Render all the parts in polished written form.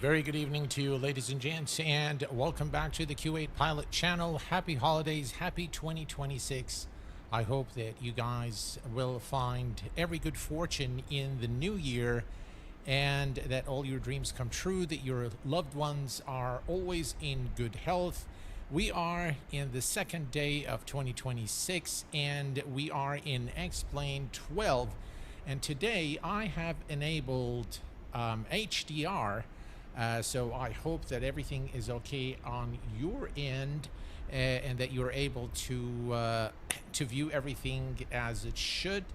very good evening to you, ladies and gents, and welcome back to the Q8 Pilot channel. Happy holidays, happy 2026. I hope that you guys will find every good fortune in the new year and that all your dreams come true, that your loved ones are always in good health. We are in the second day of 2026 and we are in X-Plane 12, and today I have enabled HDR, so I hope that everything is okay on your end and that you're able to view everything as it should.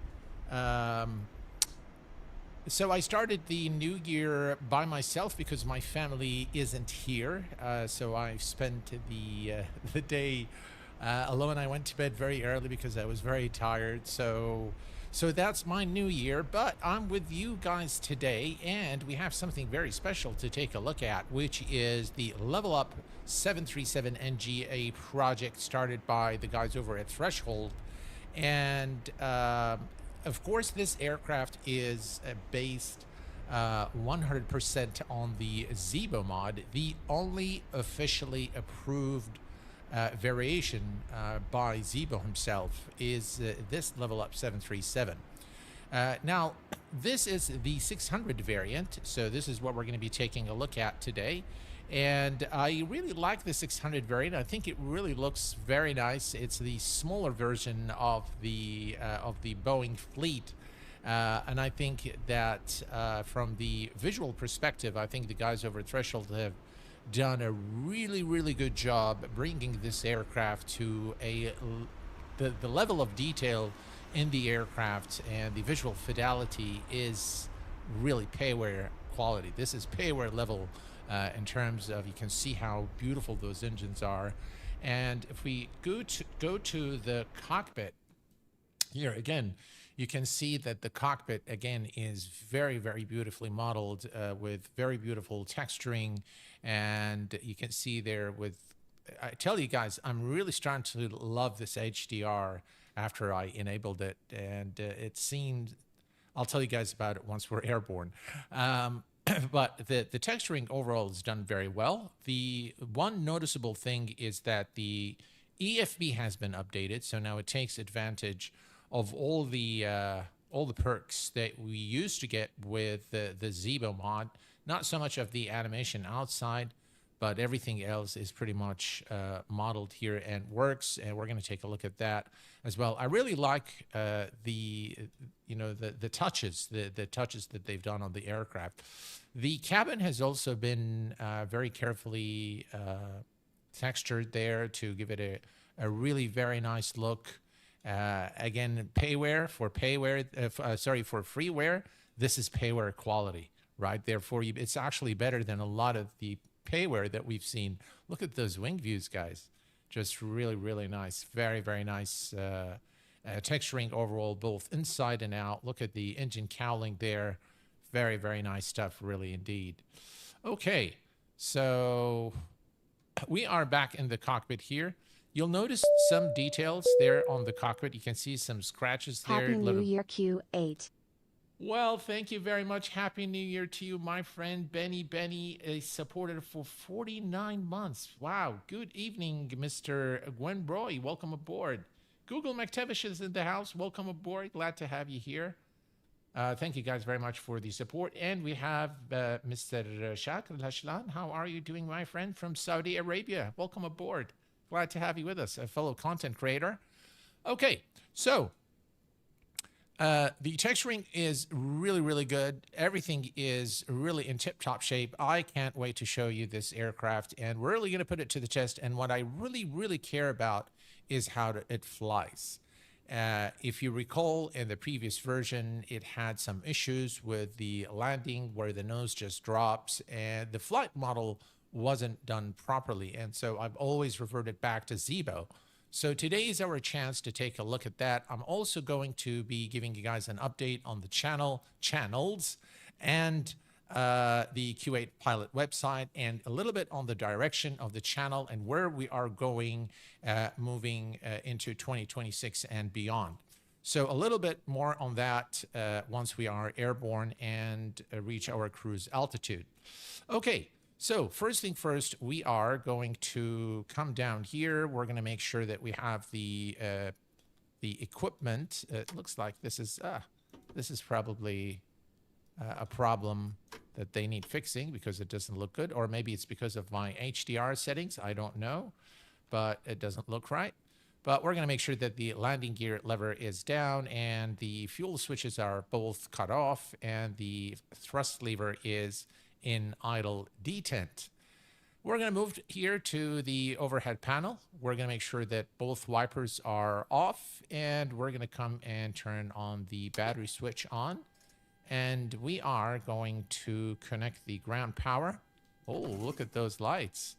So I started the new year by myself because my family isn't here. So I spent the day alone. I went to bed very early because I was very tired. So that's my new year. But I'm with you guys today, and we have something very special to take a look at, which is the LevelUP 737NG, a project started by the guys over at Threshold. And of course, this aircraft is based 100% on the Zibo mod, the only officially approved variation by Zibo himself is this LevelUP 737. Now, this is the 600 variant, so this is what we're going to be taking a look at today. And I really like the 600 variant. I think it really looks very nice. It's the smaller version of the Boeing fleet, and I think that from the visual perspective, I think the guys over at Threshold have done a really good job bringing this aircraft to the level of detail in the aircraft, and the visual fidelity is really payware quality. This is payware level. In terms of, you can see how beautiful those engines are. And if we go to the cockpit here again, you can see that the cockpit again is very beautifully modeled with very beautiful texturing. And you can see there with, I tell you guys, I'm really starting to love this HDR after I enabled it, and it seems, I'll tell you guys about it once we're airborne. But the texturing overall is done very well. The one noticeable thing is that the EFB has been updated, so now it takes advantage of all the perks that we used to get with the Zibo mod. Not so much of the animation outside, but everything else is pretty much modeled here and works, and we're going to take a look at that as well. I really like the touches, the touches that they've done on the aircraft. The cabin has also been very carefully textured there to give it a really very nice look. Again, for freeware, this is payware quality, right? Therefore, it's actually better than a lot of the payware that we've seen. Look at those wing views, guys. Just really nice. Very nice texturing overall, both inside and out. Look at the engine cowling there. Very nice stuff, really indeed. Okay, so we are back in the cockpit here. You'll notice some details there on the cockpit. You can see some scratches there. Happy New Year, Q8. Well, thank you very much. Happy New Year to you, my friend Benny, a supporter for 49 months. Wow. Good evening, Mr. Gwen Broy. Welcome aboard. Google McTavish is in the house. Welcome aboard. Glad to have you here. Thank you guys very much for the support. And we have Mr. Shakr Lashlan. How are you doing, my friend, from Saudi Arabia? Welcome aboard. Glad to have you with us, a fellow content creator. Okay, so the texturing is really good. Everything is really in tip-top shape. I can't wait to show you this aircraft, and we're really going to put it to the test. And what I really care about is how it flies. If you recall, in the previous version, it had some issues with the landing where the nose just drops, and the flight model wasn't done properly. And so I've always reverted back to Zibo. So today is our chance to take a look at that. I'm also going to be giving you guys an update on the channels and the Q8 Pilot website, and a little bit on the direction of the channel and where we are going moving into 2026 and beyond. So a little bit more on that once we are airborne and reach our cruise altitude. Okay, So first thing first, we are going to come down here. We're going to make sure that we have the equipment. It looks like this is probably a problem that they need fixing because it doesn't look good, or maybe it's because of my HDR settings. I don't know, but it doesn't look right. But we're going to make sure that the landing gear lever is down and the fuel switches are both cut off and the thrust lever is in idle detent. We're going to move here to the overhead panel. We're going to make sure that both wipers are off, and we're going to come and turn on the battery switch on. And we are going to connect the ground power. Oh, look at those lights.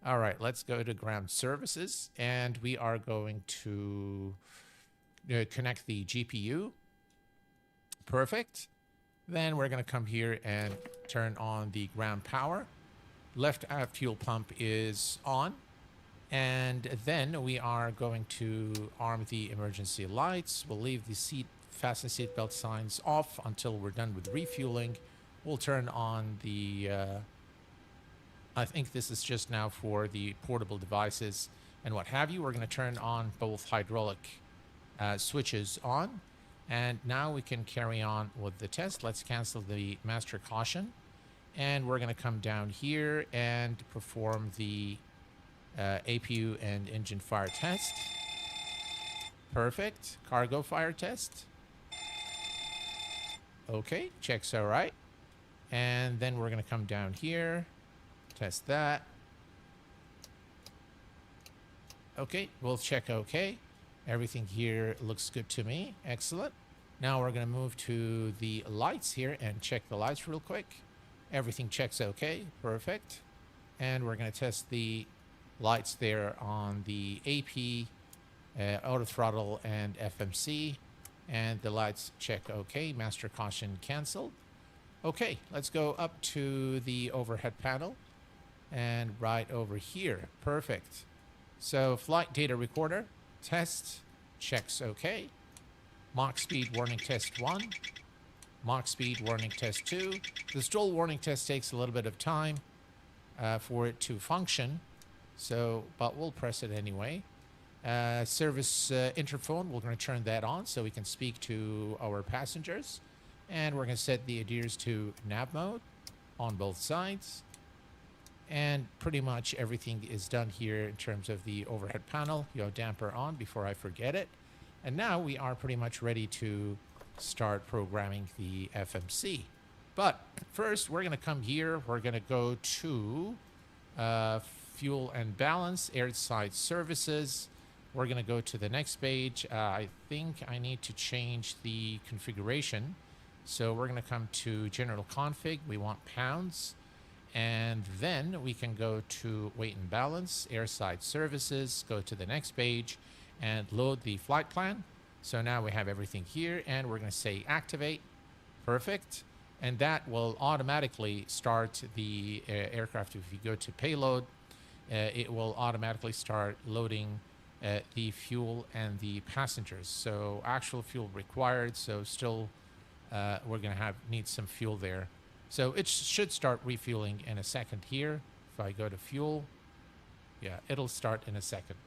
All right, let's go to ground services, and we are going to connect the GPU. Perfect. Then we're going to come here and turn on the ground power. Left aft fuel pump is on. And then we are going to arm the emergency lights. We'll leave the fasten seatbelt signs off until we're done with refueling. We'll turn on the, I think this is just now for the portable devices and what have you. We're going to turn on both hydraulic switches on. And now we can carry on with the test. Let's cancel the master caution. And we're going to come down here and perform the APU and engine fire test. Perfect. Cargo fire test. Okay, checks all right. And then we're going to come down here, test that. Okay, we'll check okay. Everything here looks good to me. Excellent. Now we're going to move to the lights here and check the lights real quick. Everything checks okay. Perfect. And we're going to test the lights there on the AP, auto throttle, and FMC. And the lights check okay. Master caution canceled. Okay, let's go up to the overhead panel and right over here. Perfect. So flight data recorder test checks okay. Mach speed warning test 1. Mach speed warning test 2. The stall warning test takes a little bit of time for it to function, but we'll press it anyway. Service interphone, we're going to turn that on so we can speak to our passengers. And we're going to set the adheres to nav mode on both sides. And pretty much everything is done here in terms of the overhead panel. Yaw damper on before I forget it. And now we are pretty much ready to start programming the FMC. But first, we're going to come here. We're going to go to fuel and balance, airside services. We're going to go to the next page. I think I need to change the configuration. So we're going to come to general config. We want pounds. And then we can go to weight and balance, airside services, go to the next page and load the flight plan. So now we have everything here, and we're going to say activate. Perfect. And that will automatically start the aircraft. If you go to payload, it will automatically start loading the fuel and the passengers. So actual fuel required. So still we're going to need some fuel there. So it should start refueling in a second here. If I go to fuel, yeah, it'll start in a second.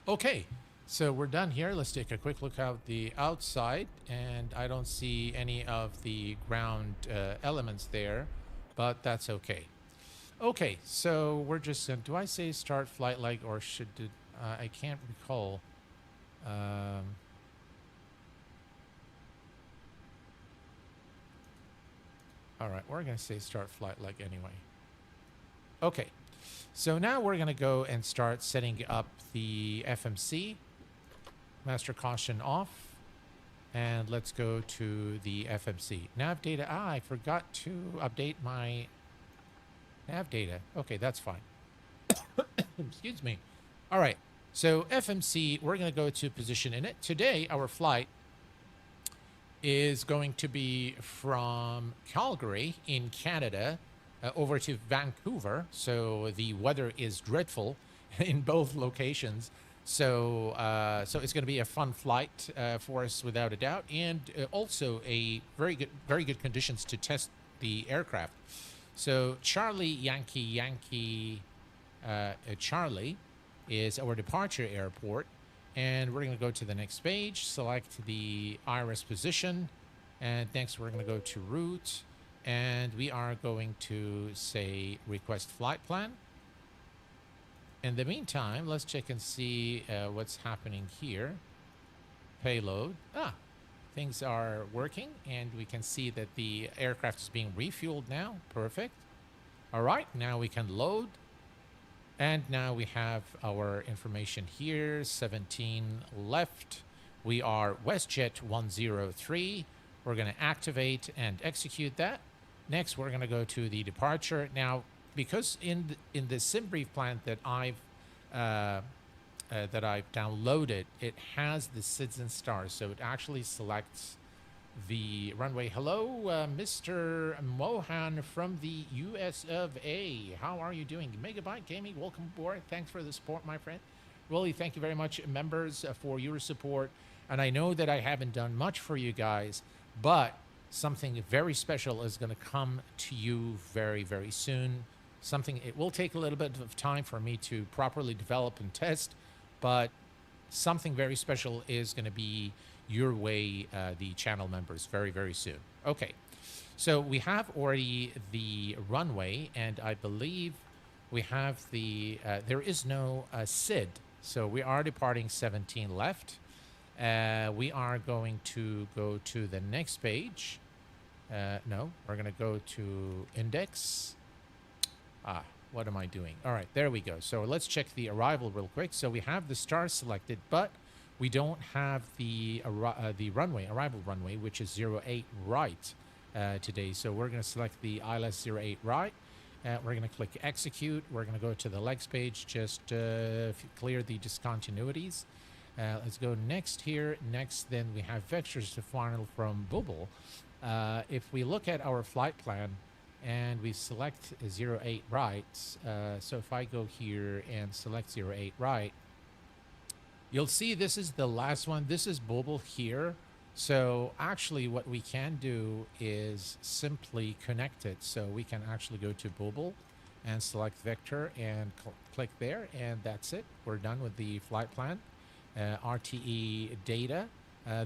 Okay, so we're done here. Let's take a quick look out the outside, and I don't see any of the ground elements there, but that's okay. Okay, so we're just do I say start flight leg, or should I can't recall. All right, we're going to say start flight leg anyway. Okay, so now we're going to go and start setting up the FMC. Master caution off. And let's go to the FMC. Nav data. I forgot to update my nav data. Okay, that's fine. Excuse me. All right, so FMC, we're going to go to position in it. Today, our flight is going to be from Calgary in Canada over to Vancouver. So the weather is dreadful in both locations. So it's going to be a fun flight for us without a doubt, and also a very good conditions to test the aircraft. So Charlie Yankee Yankee Charlie is our departure airport. And we're going to go to the next page, select the iris position. And next we're going to go to route. And we are going to say request flight plan. In the meantime, let's check and see what's happening here. Payload. Things are working, and we can see that the aircraft is being refueled now. Perfect. All right, now we can load. And now we have our information here. 17 left. We are WestJet 103. We're going to activate and execute that. Next, we're going to go to the departure. Now, because in the SimBrief plan that I've downloaded, it has the SIDS and stars, so it actually selects the runway. Hello, Mr. Mohan from the US of A. How are you doing? Megabyte Gaming, welcome aboard. Thanks for the support, my friend. Really, thank you very much, members, for your support. And I know that I haven't done much for you guys, but something very special is going to come to you very, very soon. It will take a little bit of time for me to properly develop and test, but something very special is going to be your way, the channel members, very, very soon. Okay, so we have already the runway, and I believe we have the, there is no SID, so we are departing 17 left. We are going to go to the next page. No, we're going to go to index. What am I doing? All right, there we go. So let's check the arrival real quick. So we have the stars selected, but we don't have the arrival runway, which is 08 right today. So we're going to select the ILS 08 right. We're going to click execute. We're going to go to the legs page, just clear the discontinuities. Let's go next here. Next, then we have vectors to final from Bubble. If we look at our flight plan, and we select 08 right, so if I go here and select 08 right, you'll see this is the last one. This is Bubble here. So actually what we can do is simply connect it. So we can actually go to Bubble and select vector and click there, and that's it. We're done with the flight plan. RTE data.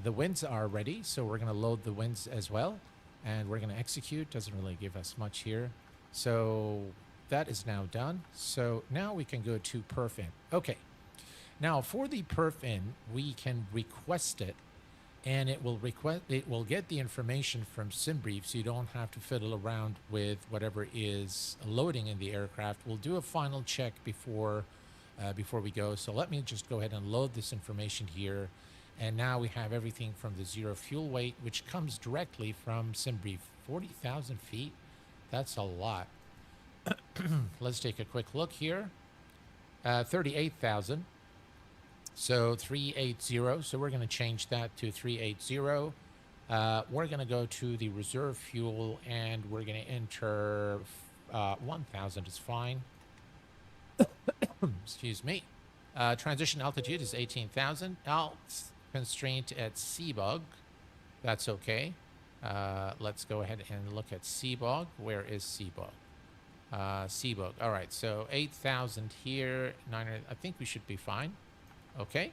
The winds are ready, so we're going to load the winds as well. And we're going to execute. Doesn't really give us much here. So that is now done. So now we can go to perf in. Okay. Now for the perf in, we can request it, and it will get the information from SimBrief, so you don't have to fiddle around with whatever is loading in the aircraft. We'll do a final check before we go. So let me just go ahead and load this information here. And now we have everything from the zero fuel weight, which comes directly from SimBrief. 40,000 feet. That's a lot. Let's take a quick look here. 38,000. So 380. So we're going to change that to 380. We're going to go to the reserve fuel, and we're going to enter 1,000 is fine. Excuse me. Transition altitude is 18,000. Constraint at Seabug. That's okay. Let's go ahead and look at Seabug. Where is Seabug? Seabug. All right, so 8,000 here. 900. I think we should be fine. Okay.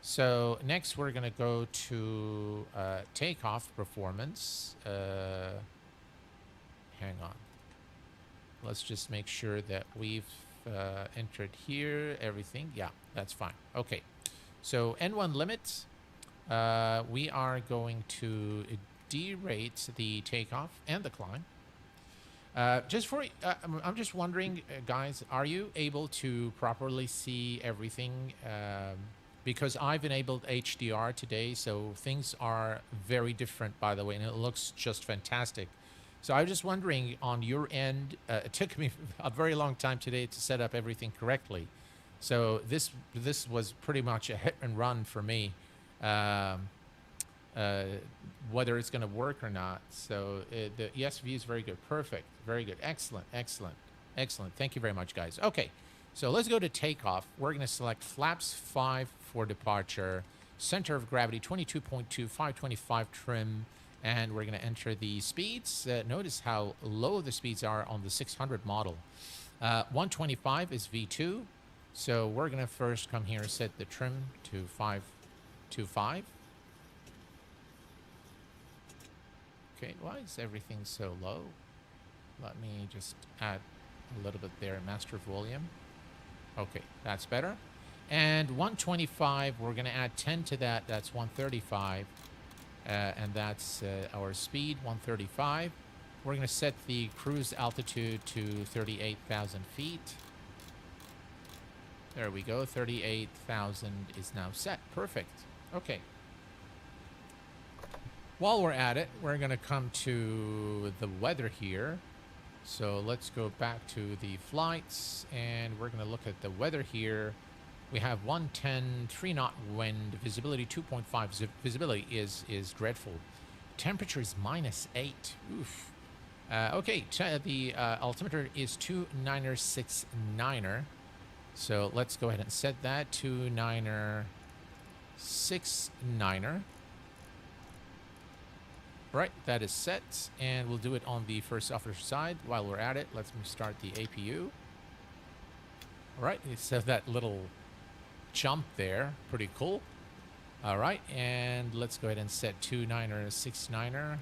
So next we're going to go to takeoff performance. Hang on. Let's just make sure that we've entered here everything. Yeah, that's fine. Okay. So N1 limits, we are going to derate the takeoff and the climb. I'm just wondering, guys, are you able to properly see everything? Because I've enabled HDR today, so things are very different, by the way, and it looks just fantastic. So I was just wondering, on your end, it took me a very long time today to set up everything correctly. So this was pretty much a hit and run for me, whether it's going to work or not. So the ESV is very good. Perfect. Very good. Excellent. Excellent. Excellent. Thank you very much, guys. Okay, so let's go to takeoff. We're going to select flaps 5 for departure, center of gravity 22.2, 525 trim, And we're going to enter the speeds. Notice how low the speeds are on the 600 model. 125 is V2. So we're going to first come here and set the trim to 525. Okay, why is everything so low? Let me just add a little bit there, master volume. Okay, that's better. And 125, we're going to add 10 to that. That's 135. And that's our speed, 135. We're going to set the cruise altitude to 38,000 feet. There we go. 38,000 is now set. Perfect. Okay. While we're at it, we're going to come to the weather here. So let's go back to the flights, and we're going to look at the weather here. We have 110, 3 knot wind, visibility 2.5. Visibility is dreadful. Temperature is -8. Oof. Okay, the altimeter is 2969er. So let's go ahead and set that to 2969er. Right, that is set, and we'll do it on the first officer side. While we're at it, let's start the APU. All right, so that little jump there, pretty cool. All right, and let's go ahead and set 2969er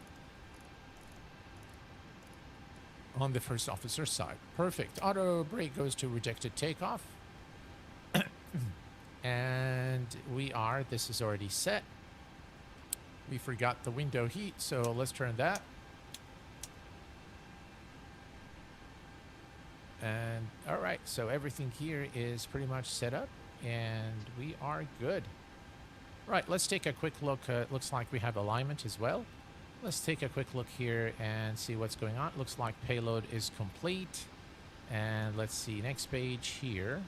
on the first officer side. Perfect. Auto brake goes to rejected takeoff. And this is already set. We forgot the window heat, so let's turn that. And all right, so everything here is pretty much set up, and we are good. Right, let's take a quick look. Looks like we have alignment as well. Let's take a quick look here and see what's going on. Looks like payload is complete. And let's see, next page here.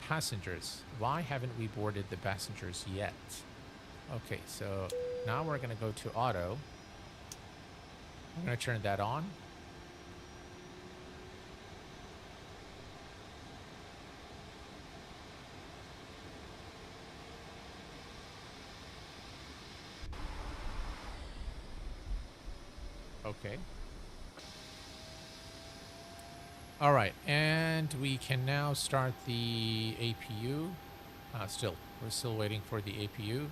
Passengers. Why haven't we boarded the passengers yet? Okay, so now we're going to go to auto. I'm going to turn that on. Okay. All right, and we can now start the APU. We're still waiting for the APU.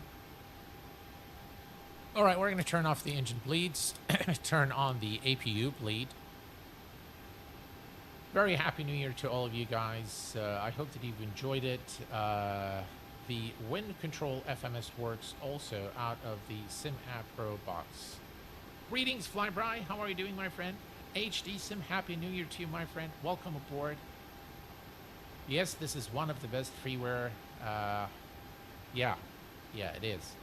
All right, we're going to turn off the engine bleeds, turn on the APU bleed. Very happy New Year to all of you guys. I hope that you've enjoyed it. The wind control FMS works also out of the Sim App Pro box. Greetings, Flyby. How are you doing, my friend? HD Sim, happy New Year to you, my friend. Welcome aboard. Yes, this is one of the best freeware. Yeah, it is.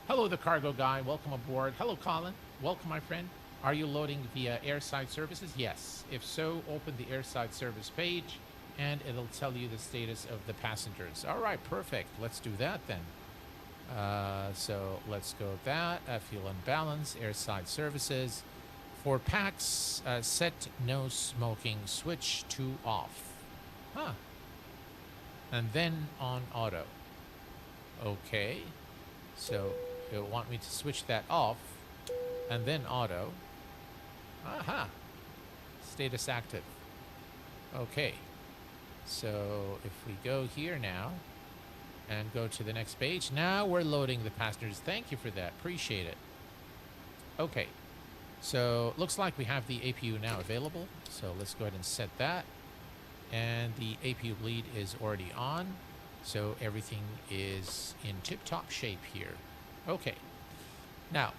Hello, the cargo guy. Welcome aboard. Hello, Colin. Welcome, my friend. Are you loading via airside services? Yes. If so, open the airside service page, and it'll tell you the status of the passengers. All right, perfect. Let's do that then. So let's go with that. Fuel and balance, airside services. For packs, set no smoking, switch to off. Huh. And then on auto. Okay. So it'll want me to switch that off and then auto. Aha. Status active. Okay. So if we go here now and go to the next page, now we're loading the passengers. Thank you for that. Appreciate it. Okay. So looks like we have the APU now available. So let's go ahead and set that. And the APU bleed is already on. So everything is in tip-top shape here. Okay. Now,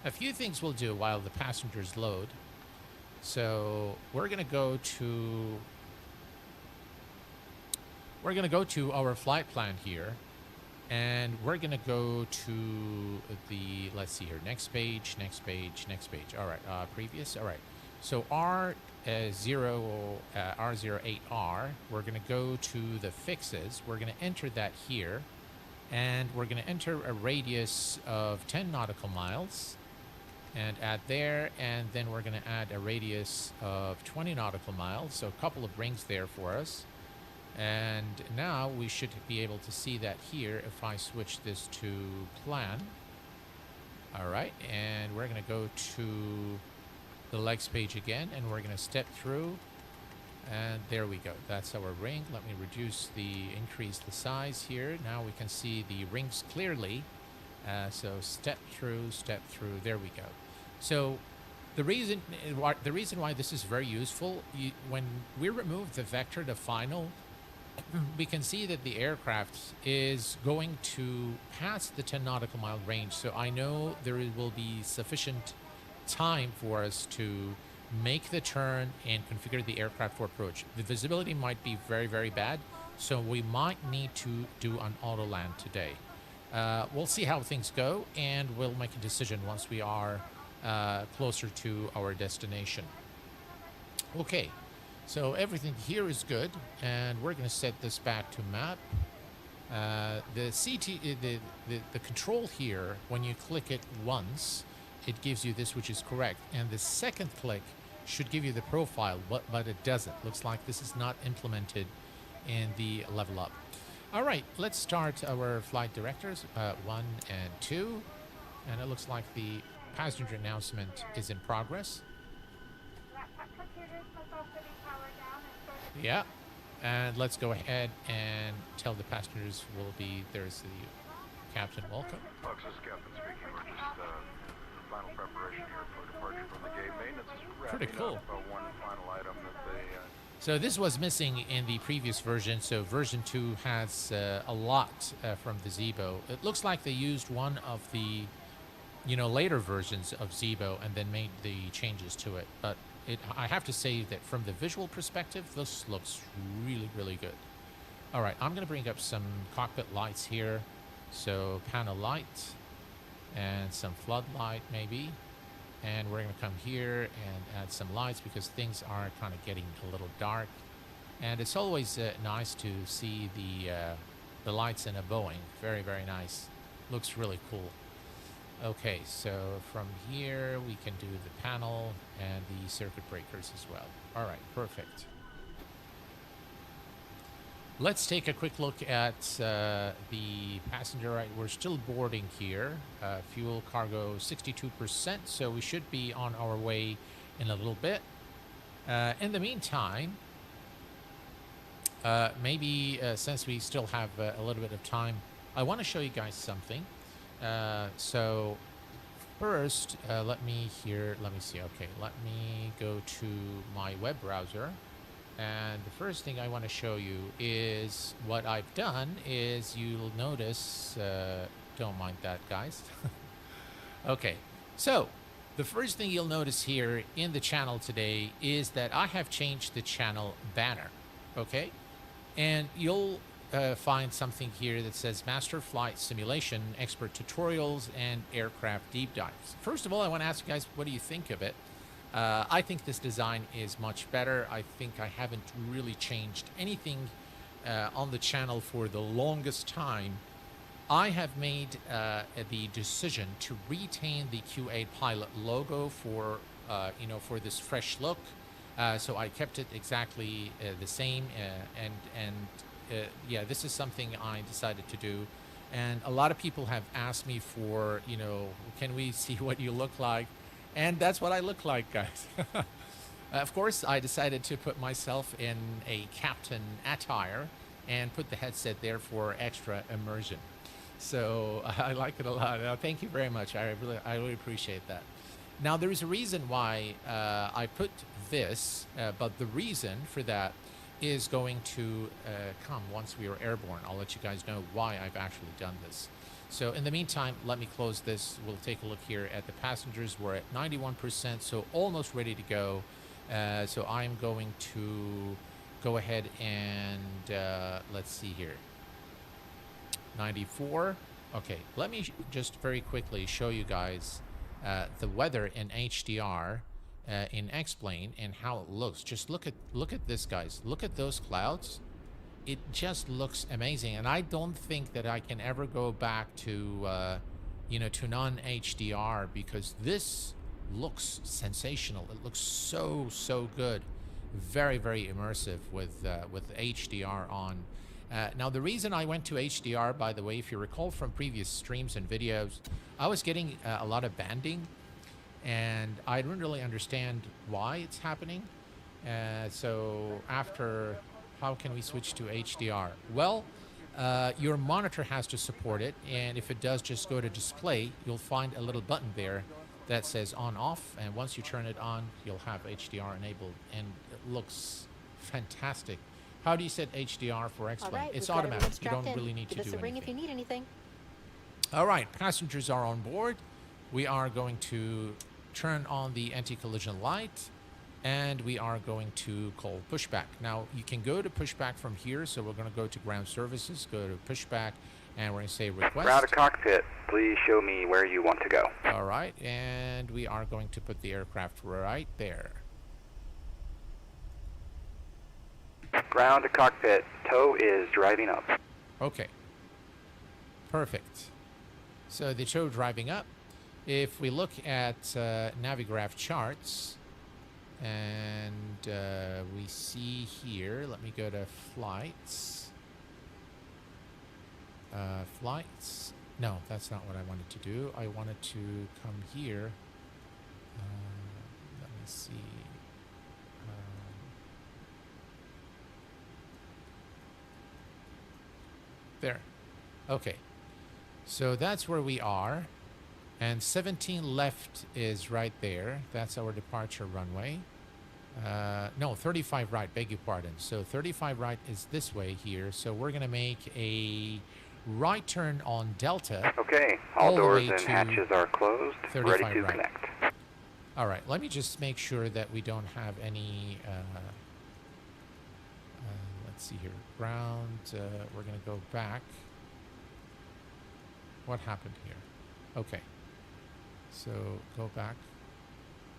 a few things we'll do while the passengers load. So we're going to go to our flight plan here. And we're going to go to the, let's see here, next page. All right, previous. All right. So R08R, we're going to go to the fixes. We're going to enter that here. And we're going to enter a radius of 10 nautical miles and add there. And then we're going to add a radius of 20 nautical miles. So a couple of rings there for us. And now we should be able to see that here if I switch this to plan. All right, and we're going to go to the legs page again, and we're going to step through. And there we go. That's our ring. Let me increase the size here. Now we can see the rings clearly. So step through. There we go. So the reason why this is very useful, when we remove the vector, the final, we can see that the aircraft is going to pass the 10 nautical mile range. So I know there will be sufficient time for us to make the turn and configure the aircraft for approach. The visibility might be very, very bad, so we might need to do an auto land today. We'll see how things go, and we'll make a decision once we are closer to our destination. Okay, so everything here is good, and we're going to set this back to map. The control here, when you click it once, it gives you this, which is correct, and the second click should give you the profile, but it doesn't. Looks like this is not implemented in the LevelUP. All right, let's start our flight directors, 1 and 2, and it looks like the passenger announcement is in progress. Yeah, and let's go ahead and tell the passengers there's the captain welcome. Fox, this is Captain speaking. We're just final preparation here for departure from the gate. Maintenance is pretty cool. One final item that they... So this was missing in the previous version. So version 2 has a lot from the Zibo. It looks like they used one of the, later versions of Zibo and then made the changes to it. But I have to say that from the visual perspective, this looks really, really good. All right, I'm going to bring up some cockpit lights here. So panel light and some floodlight maybe. And we're going to come here and add some lights because things are kind of getting a little dark. And it's always nice to see the lights in a Boeing. Very, very nice. Looks really cool. Okay, so from here we can do the panel and the circuit breakers as well. All right, perfect. Let's take a quick look at the passenger. Right, we're still boarding here. Fuel cargo 62%, so we should be on our way in a little bit. In the meantime, maybe since we still have a little bit of time, I want to show you guys something. So first, let me see. Okay, let me go to my web browser. And the first thing I want to show you is what I've done is you'll notice, don't mind that, guys. Okay, so the first thing you'll notice here in the channel today is that I have changed the channel banner, okay? And you'll find something here that says Master Flight Simulation, Expert Tutorials, and Aircraft Deep Dives. First of all, I want to ask you guys, what do you think of it? I think this design is much better. I think I haven't really changed anything on the channel for the longest time. I have made the decision to retain the Q8 pilot logo for for this fresh look. So I kept it exactly the same, yeah, this is something I decided to do. And a lot of people have asked me for, can we see what you look like? And that's what I look like, guys. Of course, I decided to put myself in a captain attire and put the headset there for extra immersion. So I like it a lot. Thank you very much. I really appreciate that. Now, there is a reason why I put this, but the reason for that is going to come once we are airborne. I'll let you guys know why I've actually done this. So in the meantime, let me close this. We'll take a look here at the passengers. We're at 91%, so almost ready to go. So I'm going to go ahead and let's see here. 94. Okay, let me just very quickly show you guys the weather in HDR in X-Plane and how it looks. Just look at this, guys. Look at those clouds. It just looks amazing, and I don't think that I can ever go back to to non-HDR because this looks sensational. It looks so good. very, very immersive with HDR on. Now, the reason I went to HDR, by the way, if you recall from previous streams and videos, I was getting a lot of banding, and I didn't really understand why it's happening. So after, how can we switch to HDR? Well, your monitor has to support it, and if it does, just go to display. You'll find a little button there that says on off, and once you turn it on, you'll have HDR enabled, and it looks fantastic. How do you set HDR for X-Plane? All right, It's we've got automatic. everyone You don't strapped in. really need to Give do us a ring if you anything. need anything. All right, passengers are on board. We are going to turn on the anti-collision light, and we are going to call pushback. Now, you can go to pushback from here, so we're going to go to ground services, go to pushback, and we're going to say request. Ground to cockpit, please show me where you want to go. All right, and we are going to put the aircraft right there. Ground to cockpit, tow is driving up. Okay, perfect. So the tow driving up. If we look at Navigraph charts, and we see here, let me go to flights. Flights. No, that's not what I wanted to do. I wanted to come here. Let me see. There. Okay. So that's where we are. And 17 left is right there. That's our departure runway. No, 35 right, beg your pardon. So 35 right is this way here. So we're going to make a right turn on Delta. Okay, all the doors way and to hatches are closed, ready 35 to right. connect. All right, let me just make sure that we don't have any... let's see here. Ground, we're going to go back. What happened here? Okay. So go back.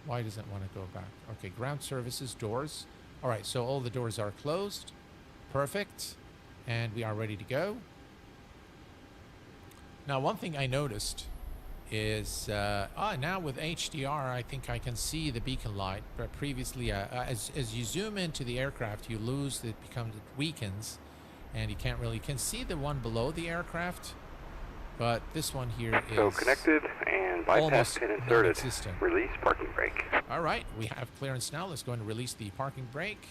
Why doesn't it want to go back? Okay, ground services, doors. All right, so all the doors are closed. Perfect. And we are ready to go. Now, one thing I noticed is now with HDR, I think I can see the beacon light. But previously, as you zoom into the aircraft, you lose, it weakens, and you can't really, you can see the one below the aircraft. But this one here is So connected and bypass almost pin inserted. non-existent. Release parking brake. All right, we have clearance now. Let's go and release the parking brake.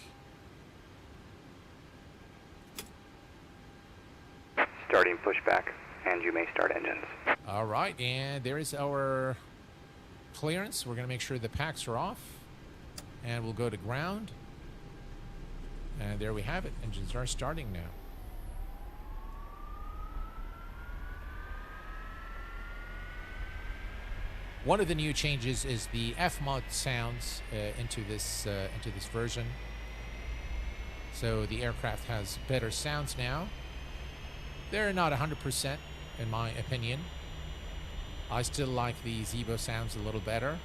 Starting pushback, and you may start engines. All right, and there is our clearance. We're going to make sure the packs are off, and we'll go to ground. And there we have it. Engines are starting now. One of the new changes is the F-mod sounds into this version. So the aircraft has better sounds now. They're not 100% in my opinion. I still like the Zibo sounds a little better.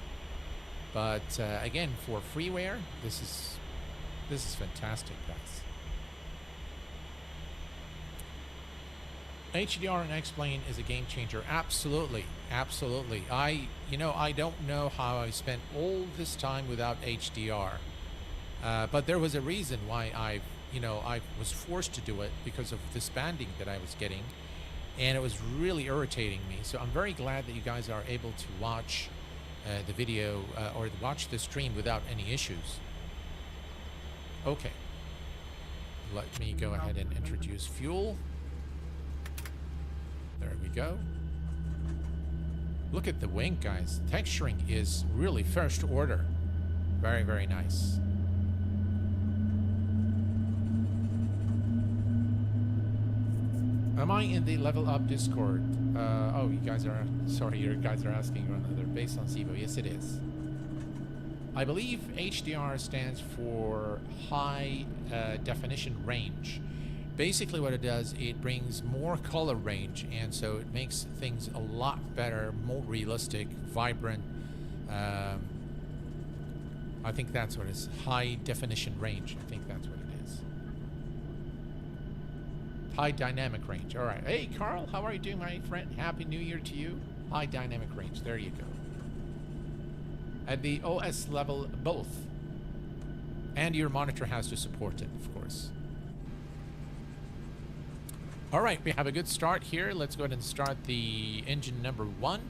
But again, for Freeware, this is fantastic, guys. HDR and X-Plane is a game changer. Absolutely, absolutely. I don't know how I spent all this time without HDR, but there was a reason why I was forced to do it because of this banding that I was getting, and it was really irritating me. So I'm very glad that you guys are able to watch the video or watch the stream without any issues. Okay, let me go ahead and introduce fuel. There we go. Look at the wing, guys. Texturing is really first order. Very, very nice. Am I in the LevelUP Discord? Oh, you guys are asking another based on Zibo. Yes, it is. I believe HDR stands for high definition range. Basically what it does, it brings more color range, and so it makes things a lot better, more realistic, vibrant. I think that's what it is. High definition range. I think that's what it is. High dynamic range. All right. Hey, Carl, how are you doing, my friend? Happy New Year to you. High dynamic range. There you go. At the OS level, both. And your monitor has to support it, of course. All right, we have a good start here. Let's go ahead and start the engine number 1.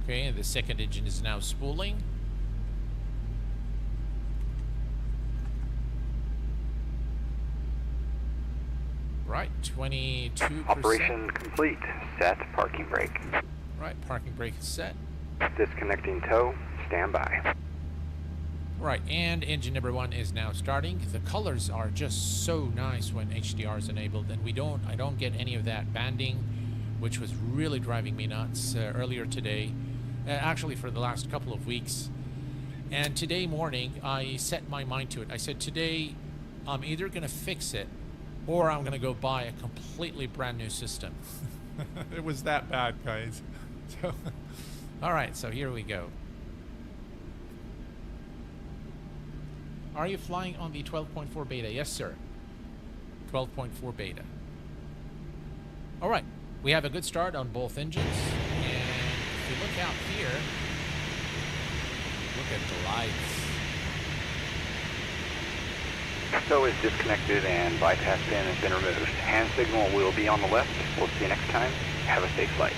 Okay, and the second engine is now spooling. Right, 22%. Operation complete. Set parking brake. Right, parking brake is set. Disconnecting tow. Stand by. Right, and engine number 1 is now starting. The colors are just so nice when HDR is enabled, and I don't get any of that banding, which was really driving me nuts earlier today. Actually, for the last couple of weeks. And today morning, I set my mind to it. I said, today, I'm either going to fix it, or I'm going to go buy a completely brand new system. It was that bad, guys. So, all right, so here we go. Are you flying on the 12.4 beta? Yes, sir. 12.4 beta. All right, we have a good start on both engines. And if you look out here, look at the lights. Tow is disconnected and bypass pin has been removed. Hand signal will be on the left. We'll see you next time. Have a safe flight.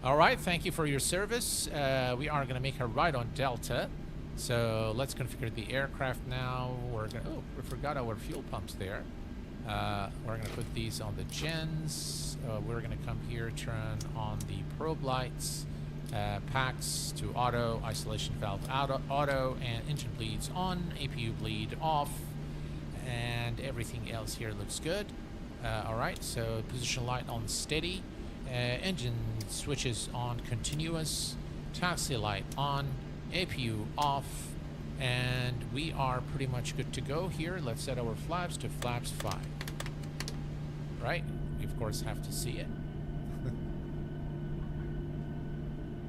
All right, thank you for your service. We are going to make a ride on Delta. So let's configure the aircraft now. We're going to, oh, we forgot our fuel pumps there. We're going to put these on the gens. We're going to come here, turn on the probe lights, packs to auto, isolation valve auto, and engine bleeds on, APU bleed off, and everything else here looks good. All right, so position light on steady, engine switches on continuous, taxi light on, APU off, and we are pretty much good to go here. Let's set our flaps to flaps 5. Right? We of course have to see it.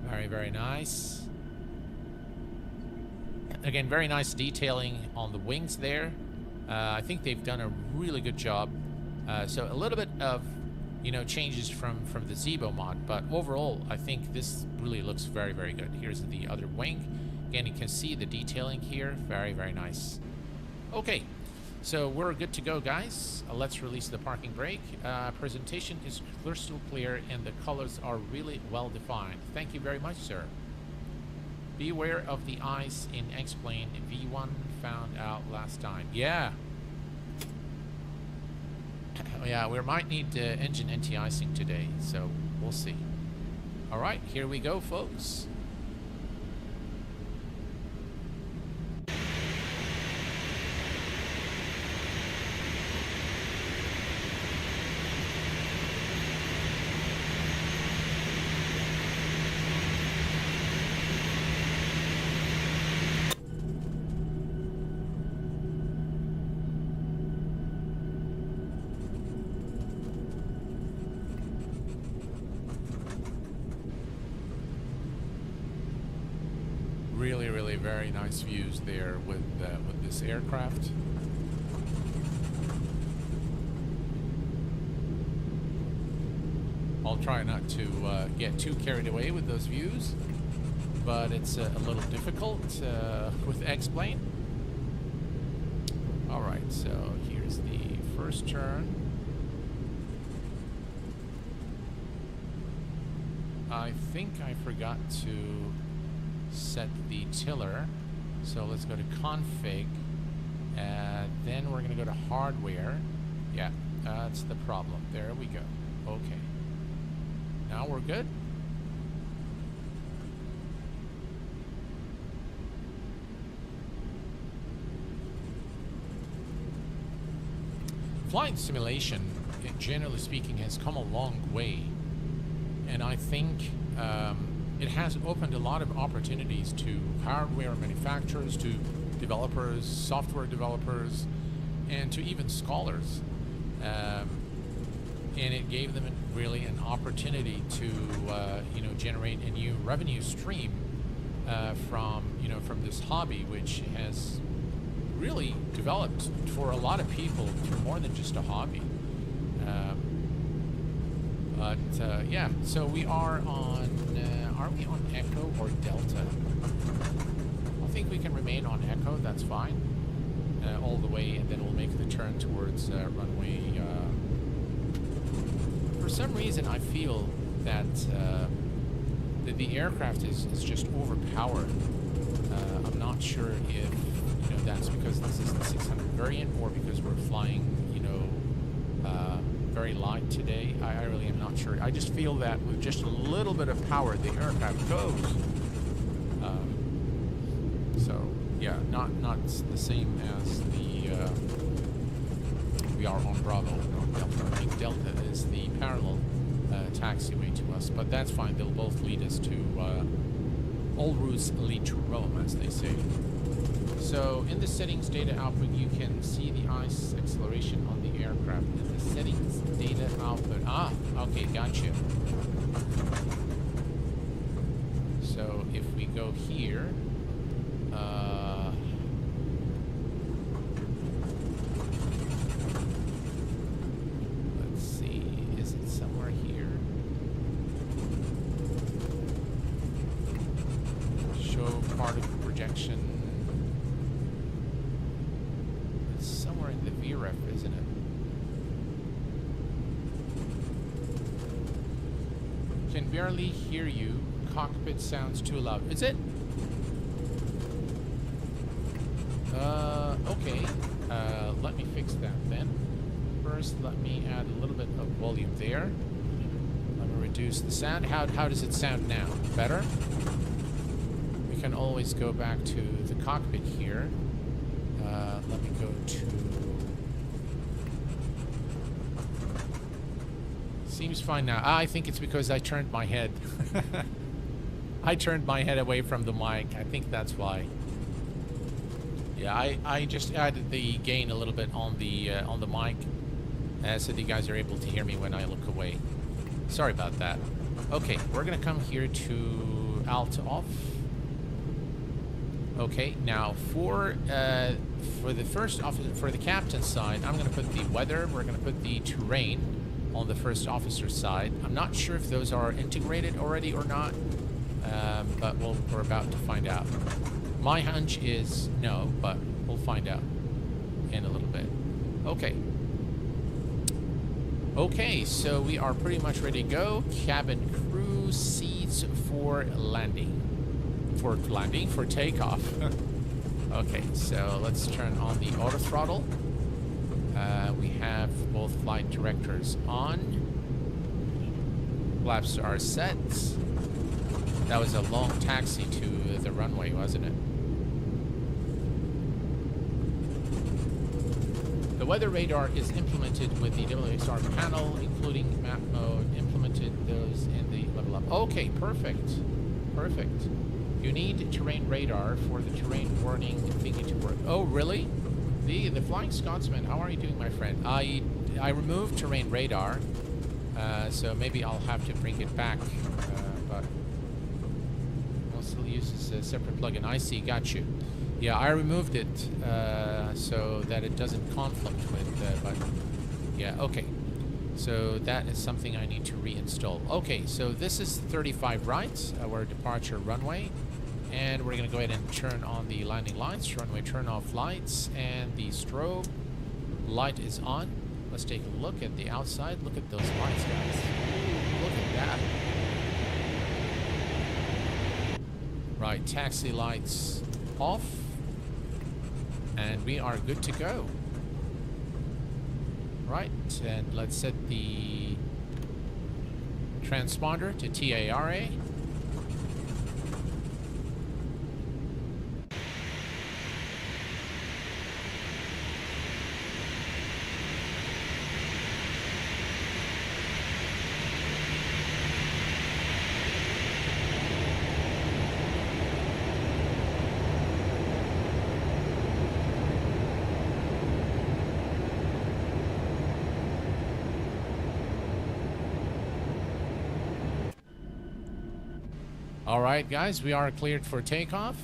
Very, very nice. Again, very nice detailing on the wings there. I think they've done a really good job. So a little bit of, you know, changes from the Zibo mod, but overall, I think this really looks very, very good. Here's the other wing. Again, you can see the detailing here. Very, very nice. Okay, so we're good to go, guys. Let's release the parking brake. Presentation is crystal clear, and the colors are really well defined. Thank you very much, sir. Beware of the ice in X-Plane. V1 found out last time. Yeah. Yeah, we might need engine anti-icing today, so we'll see. All right, here we go, folks. Really, really very nice views there with this aircraft. I'll try not to get too carried away with those views, but it's a little difficult with X-Plane. All right, so here's the first turn. I think I forgot to set the tiller, so let's go to config, then we're going to go to hardware. Yeah, that's the problem. There we go. Okay, now we're good. Flight simulation, generally speaking, has come a long way, and I think it has opened a lot of opportunities to hardware manufacturers, to developers, software developers, and to even scholars. And it gave them really an opportunity to, you know, generate a new revenue stream from this hobby, which has really developed for a lot of people for more than just a hobby. But yeah, so we are on. Are we on Echo or Delta? I think we can remain on Echo. That's fine. All the way, and then we'll make the turn towards runway. For some reason, I feel that the aircraft is just overpowered. I'm not sure if that's because this is the 600 variant, or because we're flying very light today. I really am not sure. I just feel that with just a little bit of power, the aircraft goes. So yeah, not the same as the we are on Bravo or on Delta. I think Delta is the parallel taxiway to us, but that's fine. They'll both lead us to all routes lead to Rome, as they say. So in the settings data output, you can see the ice acceleration on the aircraft. In the settings data output, okay, gotcha. So if we go here, let's see, is it somewhere here? Show part of the projection. It's somewhere in the VREF, isn't it? Can barely hear you. Cockpit sounds too loud. Is it? Okay. Let me fix that then. First, let me add a little bit of volume there. Let me reduce the sound. How does it sound now? Better? We can always go back to the cockpit here. Let me go to... Seems fine now. I think it's because I turned my head. I turned my head away from the mic. I think that's why. Yeah, I just added the gain a little bit on the mic, so that you guys are able to hear me when I look away. Sorry about that. Okay, we're gonna come here to alt off. Okay, now for the first officer, for the captain's side, I'm gonna put the weather. We're gonna put the terrain on the first officer's side. I'm not sure if those are integrated already or not, but we're about to find out. My hunch is no, but we'll find out in a little bit. Okay. Okay, so we are pretty much ready to go. Cabin crew seats for landing. For takeoff. Okay, so let's turn on the auto throttle. We have both flight directors on. Flaps are set. That was a long taxi to the runway, wasn't it? The weather radar is implemented with the WXR panel, including map mode. Implemented those in the LevelUP. Okay, perfect. Perfect. You need terrain radar for the terrain warning thingy to work. Oh, really? The Flying Scotsman, how are you doing, my friend? I removed terrain radar, so maybe I'll have to bring it back, but I'll still use this separate plugin. I see, got you. Yeah, I removed it so that it doesn't conflict with, but yeah, okay. So that is something I need to reinstall. Okay, so this is 35 right, our departure runway. And we're going to go ahead and turn on the landing lights, runway turn off lights, and the strobe light is on. Let's take a look at the outside. Look at those lights, guys. Look at that. Right, taxi lights off. And we are good to go. Right, and let's set the transponder to TARA. All right, guys, we are cleared for takeoff.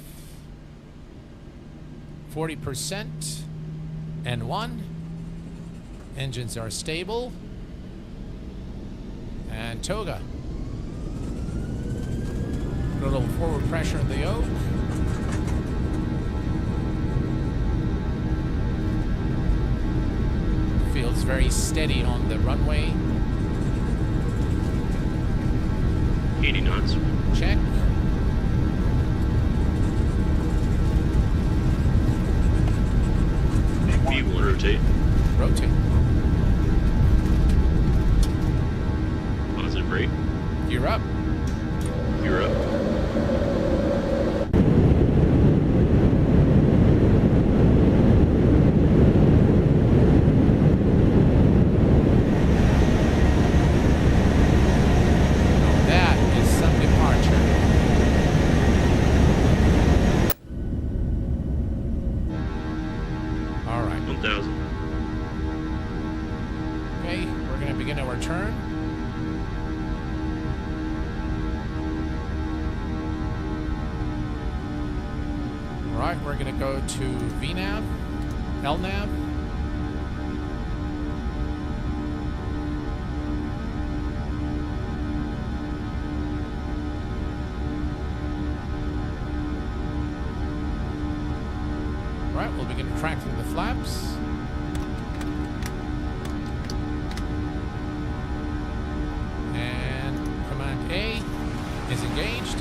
40% N1. Engines are stable. And toga. Put a little forward pressure in the yoke. Feels very steady on the runway. 80 knots. Check. V1 rotate. Rotate. Positive brake. Gear up. You're up. That is some departure. All right. 1000. Okay, we're going to begin our turn. All right, we're going to go to VNAV, LNAV. All right, we'll begin tracking the flaps. And Command A is engaged.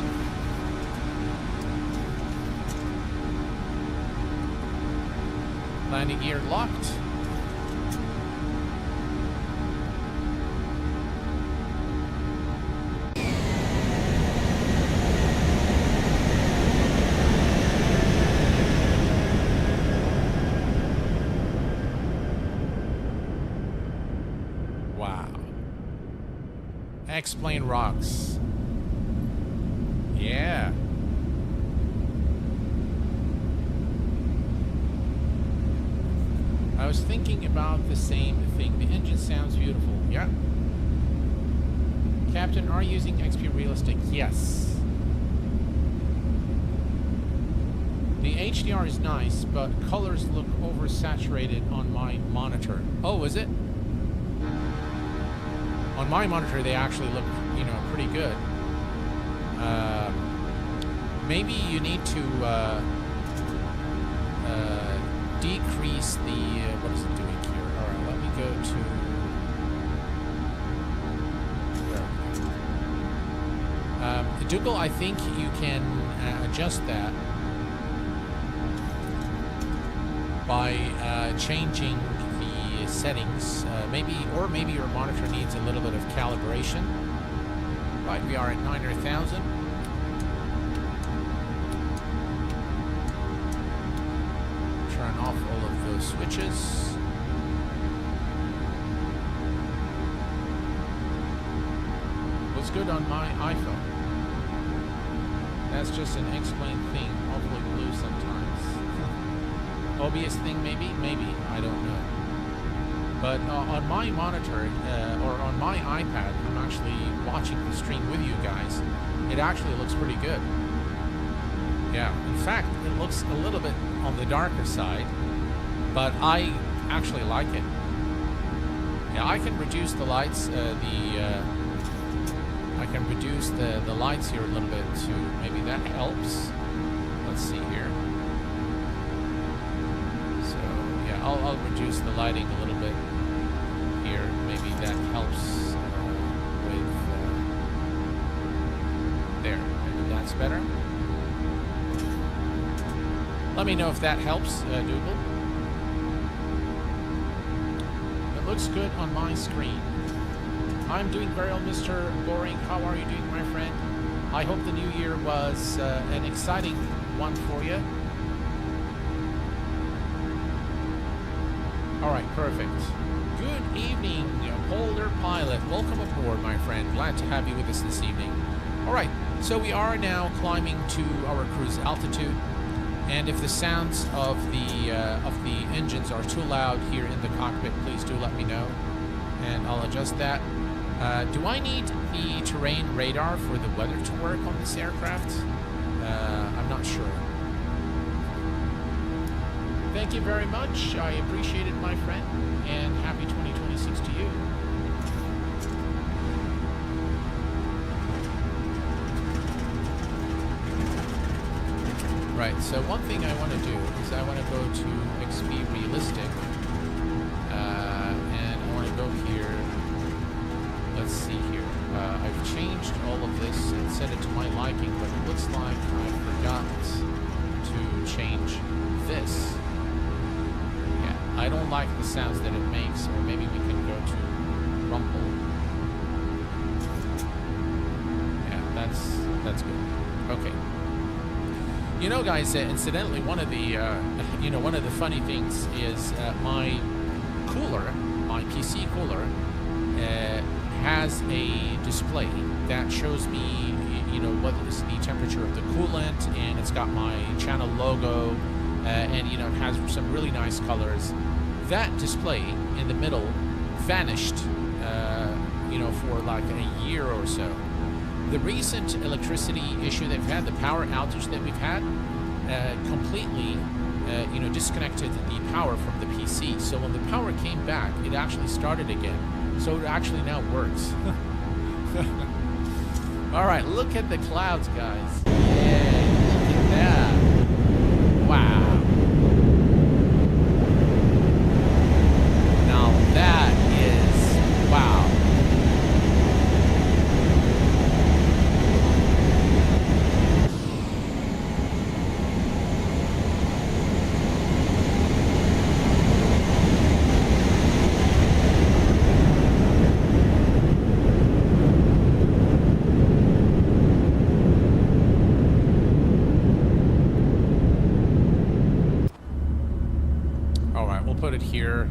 Landing gear locked. Wow. X-plane rocks. Yeah. I was thinking about the same thing. The engine sounds beautiful. Yeah. Captain, are you using XP Realistic? Yes. The HDR is nice, but colors look oversaturated on my monitor. Oh, is it? On my monitor, they actually look, you know, pretty good. Maybe you need to decrease the, what is it doing here? All right, let me go to, where? Dougal, I think you can adjust that by changing the settings. Maybe your monitor needs a little bit of calibration. Right, we are at 900,000. Turn off all of those switches. Looks good on my iPhone. That's just an X-plane thing, awfully blue sometimes. OBS thing, maybe, I don't know. But on my monitor, or on my iPad, I'm actually watching the stream with you guys. It actually looks pretty good. Yeah, in fact, it looks a little bit on the darker side, but I actually like it. Yeah, I can reduce the lights, I can reduce the lights here a little bit too. Maybe that helps. Let's see here. So yeah, I'll reduce the lighting a little bit here. Maybe that helps with there. Maybe that's better. Let me know if that helps, Dougal. It looks good on my screen. I'm doing very well, Mr. Boring. How are you doing, my friend? I hope the new year was an exciting one for you. All right, perfect. Good evening, Holder Pilot. Welcome aboard, my friend. Glad to have you with us this evening. All right, so we are now climbing to our cruise altitude. And if the sounds of the engines are too loud here in the cockpit, please do let me know, and I'll adjust that. Do I need the terrain radar for the weather to work on this aircraft? I'm not sure. Thank you very much. I appreciate it, my friend, and happy 2026 to you. Right, so one thing I want to do is I want to go to XP Realistic, and I want to go here. Let's see here. I've changed all of this and set it to my liking, but it looks like I forgot to change this. Yeah, I don't like the sounds that it makes, or maybe we can go to rumble. Yeah, that's good. Okay. You know, guys, incidentally, one of the one of the funny things is my cooler, my PC cooler, has a display that shows me, what is the temperature of the coolant, and it's got my channel logo, and it has some really nice colors. That display in the middle vanished, for like a year or so. The recent electricity issue that we've had, the power outage that we've had, completely, disconnected the power from the PC. So when the power came back, it actually started again. So it actually now works. All right, look at the clouds, guys. Yeah, look at that. Wow. Now that is, wow. Put it here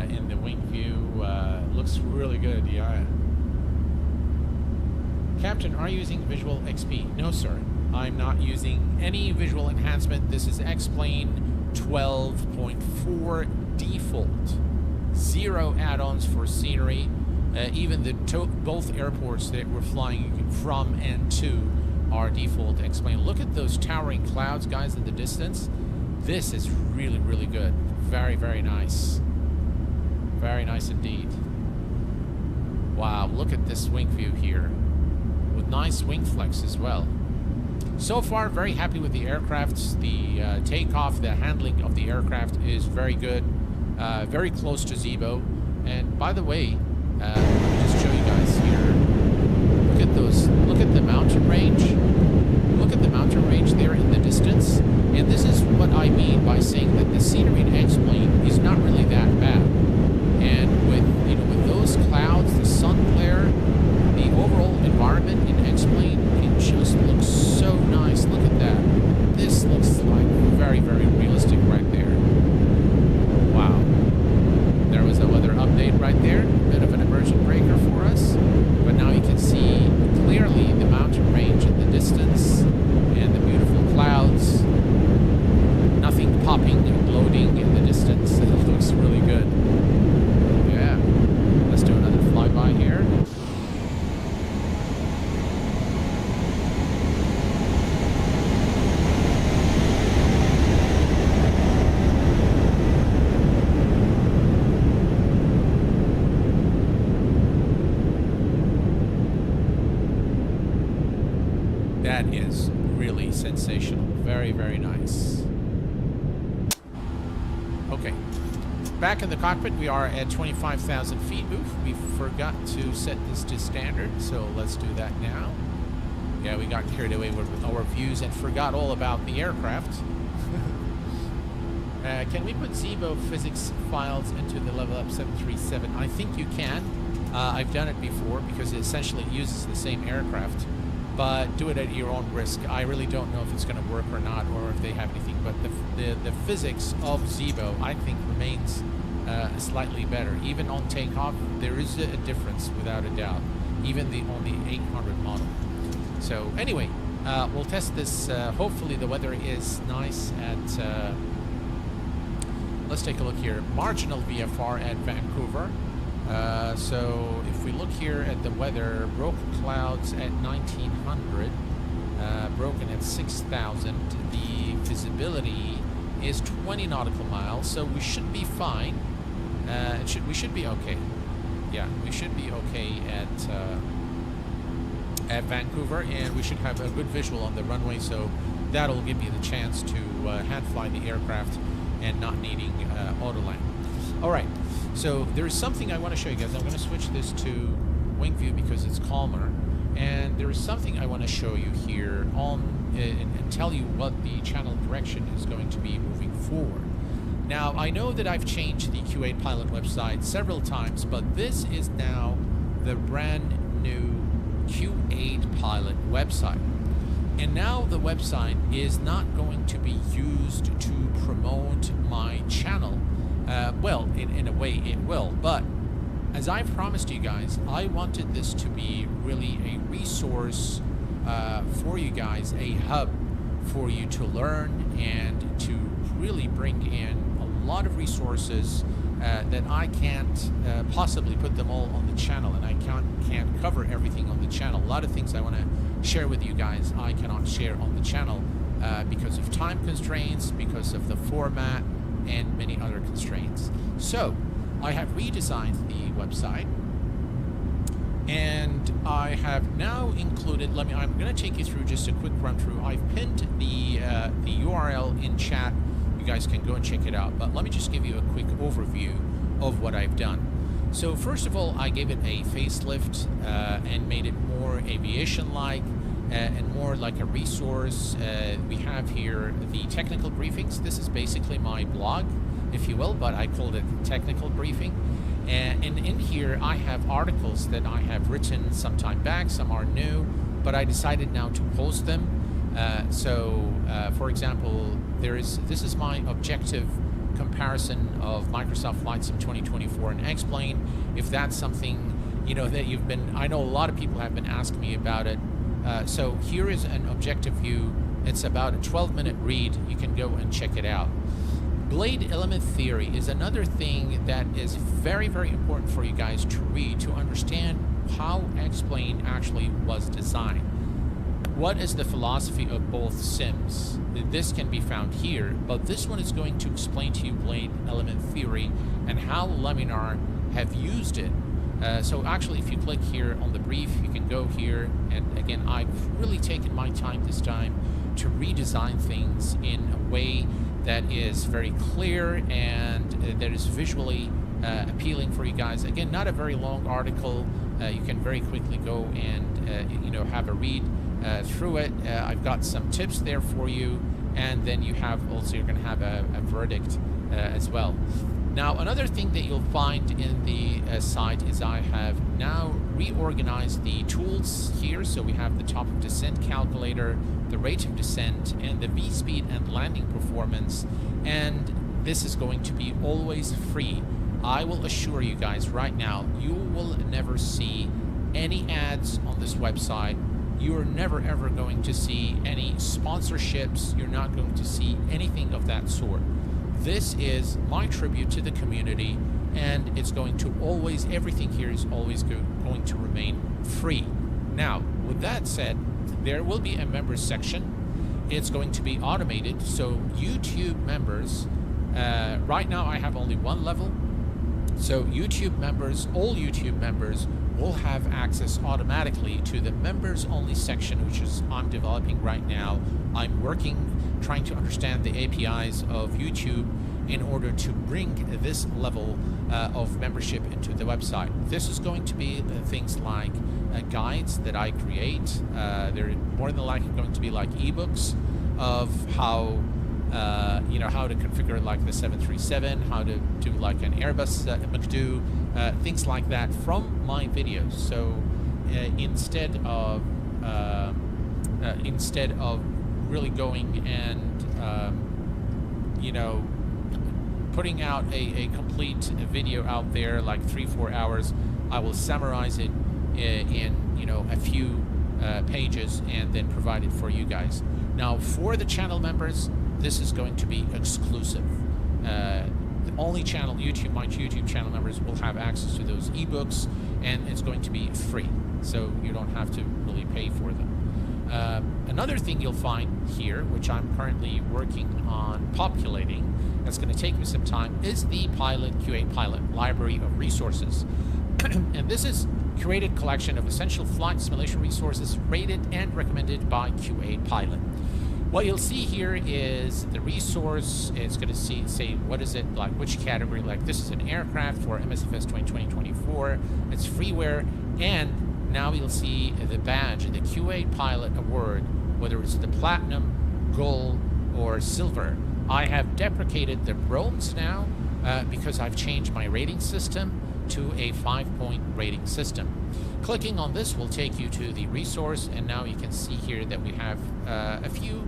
in the wing view. Looks really good, yeah. Captain, are you using Visual XP? No, sir. I'm not using any visual enhancement. This is X-Plane 12.4 default. 0 add-ons for scenery. Even both airports that we're flying from and to are default X-Plane. Look at those towering clouds, guys, in the distance. This is really, really good. Very, very nice. Very nice indeed. Wow, look at this wing view here. With nice wing flex as well. So far, very happy with the aircraft. The takeoff, the handling of the aircraft is very good. Very close to Zibo. And by the way, let me just show you guys here. Look at those. Look at the mountain range. Look at the mountain range there in the distance. And this is what I mean by saying that the scenery in X-Plane is not really that bad. And with those clouds, the sun glare, the overall environment in X-Plane, it just looks so nice. Look at that. This looks like very, very realistic right there. Wow. There was a weather update right there. Bit of an immersion breaker for us. But now you can see clearly the mountain range in the distance and the beautiful clouds. Nothing popping and gloating in the distance. It looks really good. Yeah. Let's do another flyby here. That is really sensational. Very, very nice. Okay. Back in the cockpit, we are at 25,000 feet. Oof, we forgot to set this to standard, so let's do that now. Yeah, we got carried away with our views and forgot all about the aircraft. Can we put Zibo physics files into the LevelUP 737? I think you can. I've done it before because it essentially uses the same aircraft. But do it at your own risk. I really don't know if it's going to work or not, or if they have anything. But the physics of Zibo, I think, remains slightly better. Even on takeoff, there is a difference without a doubt. Even on the 800 model. So anyway, we'll test this. Hopefully the weather is nice at. Let's take a look here. Marginal VFR at Vancouver. So if we look here at the weather, broken clouds at 1900, broken at 6000. The visibility is 20 nautical miles, so we should be fine. We should be okay. Yeah, we should be okay at Vancouver, and we should have a good visual on the runway. So that'll give you the chance to hand fly the aircraft and not needing auto land. All right, so there's something I want to show you guys. I'm going to switch this to wing view because it's calmer, and there is something I want to show you here on and tell you what the channel direction is going to be moving forward. Now, I know that I've changed the Q8 Pilot website several times, but this is now the brand new Q8 Pilot website. And now the website is not going to be used to promote my channel. Well, in a way it will, but as I've promised you guys, I wanted this to be really a resource for you guys, a hub for you to learn and to really bring in a lot of resources that I can't possibly put them all on the channel, and I can't cover everything on the channel. A lot of things I want to share with you guys I cannot share on the channel because of time constraints, because of the format, and many other constraints. So I have redesigned the website, and I have now included, I'm going to take you through just a quick run through. I've pinned the URL in chat. You guys can go and check it out, but let me just give you a quick overview of what I've done. So first of all, I gave it a facelift and made it more aviation-like and more like a resource. We have here the technical briefings. This is basically my blog, if you will, but I called it technical briefing. And in here, I have articles that I have written some time back. Some are new, but I decided now to post them. For example, this is my objective comparison of Microsoft Flight Sim 2024 and X-Plane. If that's something, you know, that you've been, I know a lot of people have been asking me about it. So here is an objective view. It's about a 12-minute read. You can go and check it out. Blade element theory is another thing that is very, very important for you guys to read, to understand how X-Plane actually was designed. What is the philosophy of both sims? This can be found here, but this one is going to explain to you blade element theory and how Laminar have used it. So actually, if you click here on the brief, you can go here, and again, I've really taken my time this time to redesign things in a way that is very clear and that is visually appealing for you guys. Again, not a very long article. You can very quickly go and have a read through it. I've got some tips there for you, and then you have also, you're going to have a verdict as well. Now, another thing that you'll find in the site is I have now reorganized the tools here. So we have the top of descent calculator, the rate of descent, and the V-speed and landing performance. And this is going to be always free. I will assure you guys right now, you will never see any ads on this website. You are never ever going to see any sponsorships. You're not going to see anything of that sort. This is my tribute to the community, and it's going to always, everything here is always going to remain free. Now, with that said, there will be a members section. It's going to be automated, so YouTube members, right now I have only one level, so YouTube members, all YouTube members will have access automatically to the members only section, which is I'm developing right now. I'm working, trying to understand the APIs of YouTube in order to bring this level of membership into the website. This is going to be things like guides that I create. They're more than likely going to be like ebooks of how how to configure like the 737, how to do like an Airbus McDo, things like that from my videos. So instead of really going and putting out a complete video out there like 3-4 hours, I will summarize it in a few pages and then provide it for you guys. Now, for the channel members, this is going to be exclusive. The only channel, my YouTube channel members will have access to those ebooks, and it's going to be free, so you don't have to really pay for them. Another thing you'll find here, which I'm currently working on populating, that's going to take me some time, is the Q8 Pilot library of resources. And this is a curated collection of essential flight simulation resources rated and recommended by Q8 Pilot. What you'll see here is the resource. It's going to say what is it, like which category. Like this is an aircraft for MSFS 2020-24. It's freeware, and now you'll see the badge, the QA Pilot Award, whether it's the platinum, gold, or silver. I have deprecated the bronze now because I've changed my rating system to a 5-point rating system. Clicking on this will take you to the resource, and now you can see here that we have a few.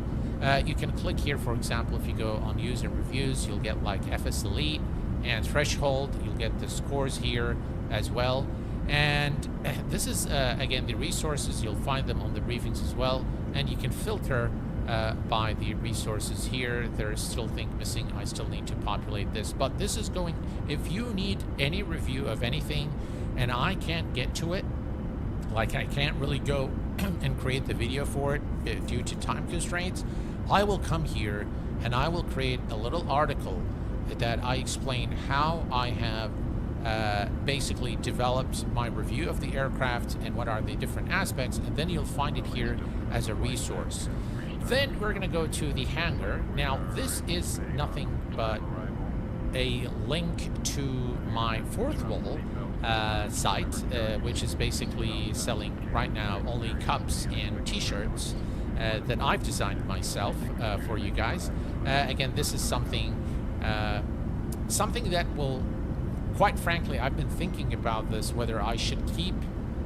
You can click here, for example, if you go on user reviews, you'll get like FS Elite and Threshold. You'll get the scores here as well. And this is, again, the resources. You'll find them on the briefings as well. And you can filter by the resources here. There is still things missing. I still need to populate this. But this is going, if you need any review of anything and I can't get to it, like I can't really go and create the video for it due to time constraints, I will come here and I will create a little article that I explain how I have basically developed my review of the aircraft and what are the different aspects, and then you'll find it here as a resource. Then we're going to go to the hangar. Now this is nothing but a link to my fourth wall site, which is basically selling right now only cups and t-shirts that I've designed myself for you guys. Again, this is something that will, quite frankly, I've been thinking about this, whether I should keep,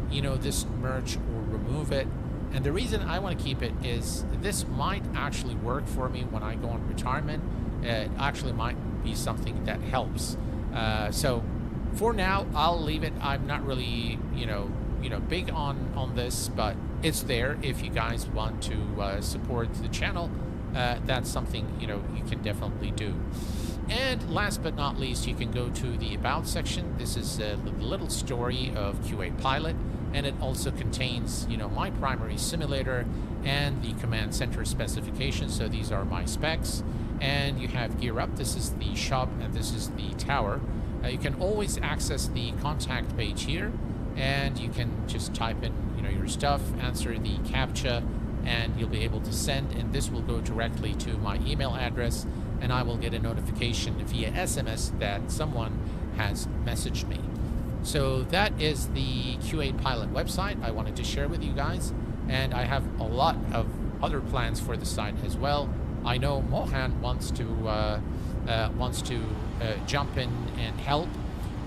this merch or remove it. And the reason I want to keep it is this might actually work for me when I go on retirement. It actually might be something that helps. So for now, I'll leave it. I'm not really, big on this, but it's there if you guys want to support the channel. That's something, you can definitely do. And last but not least, you can go to the About section. This is a little story of QA Pilot, and it also contains, my primary simulator and the command center specifications. So these are my specs. And you have Gear Up. This is the shop, and this is the tower. You can always access the contact page here, and you can just type in, your stuff, answer the CAPTCHA, and you'll be able to send, and this will go directly to my email address, and I will get a notification via SMS that someone has messaged me. So that is the QA Pilot website I wanted to share with you guys, and I have a lot of other plans for the site as well. I know Mohan wants to jump in and help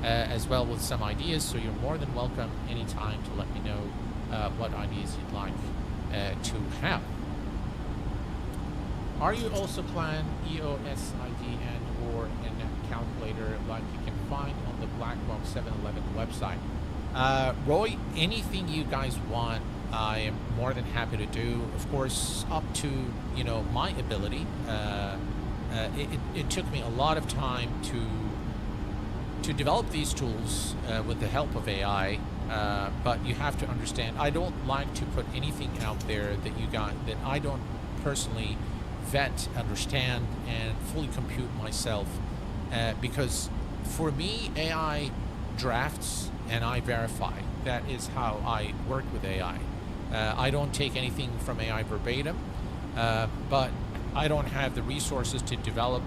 as well with some ideas, so you're more than welcome anytime to let me know what ideas you'd like to have. Are you also plan EOSID and or a calculator like you can find on the LevelUP 711 website? Roy, anything you guys want, I am more than happy to do. Of course, up to my ability. It took me a lot of time to develop these tools with the help of AI. But you have to understand, I don't like to put anything out there that I don't personally vet, understand, and fully compute myself. Because for me, AI drafts and I verify. That is how I work with AI. I don't take anything from AI verbatim, but I don't have the resources to develop,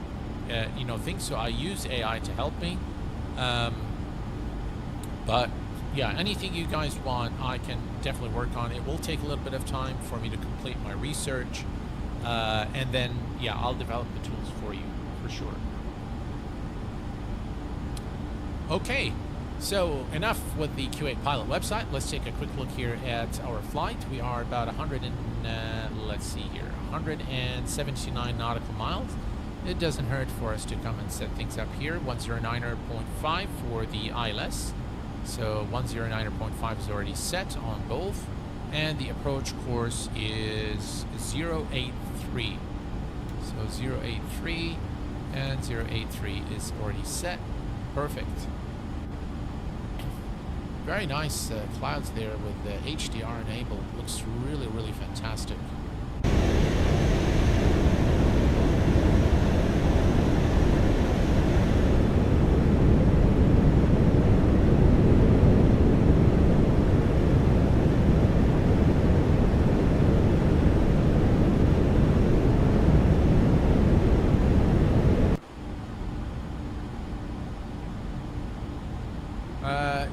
things. So I use AI to help me. But yeah, anything you guys want, I can definitely work on. It will take a little bit of time for me to complete my research, and then yeah, I'll develop the tools for you for sure. Okay. So enough with the QA Pilot website. Let's take a quick look here at our flight. We are about 179 nautical miles. It doesn't hurt for us to come and set things up here. 109.5 for the ILS. So 109.5 is already set on both. And the approach course is 083. So 083 and 083 is already set. Perfect. Very nice clouds there with the HDR enabled. Looks really, really fantastic.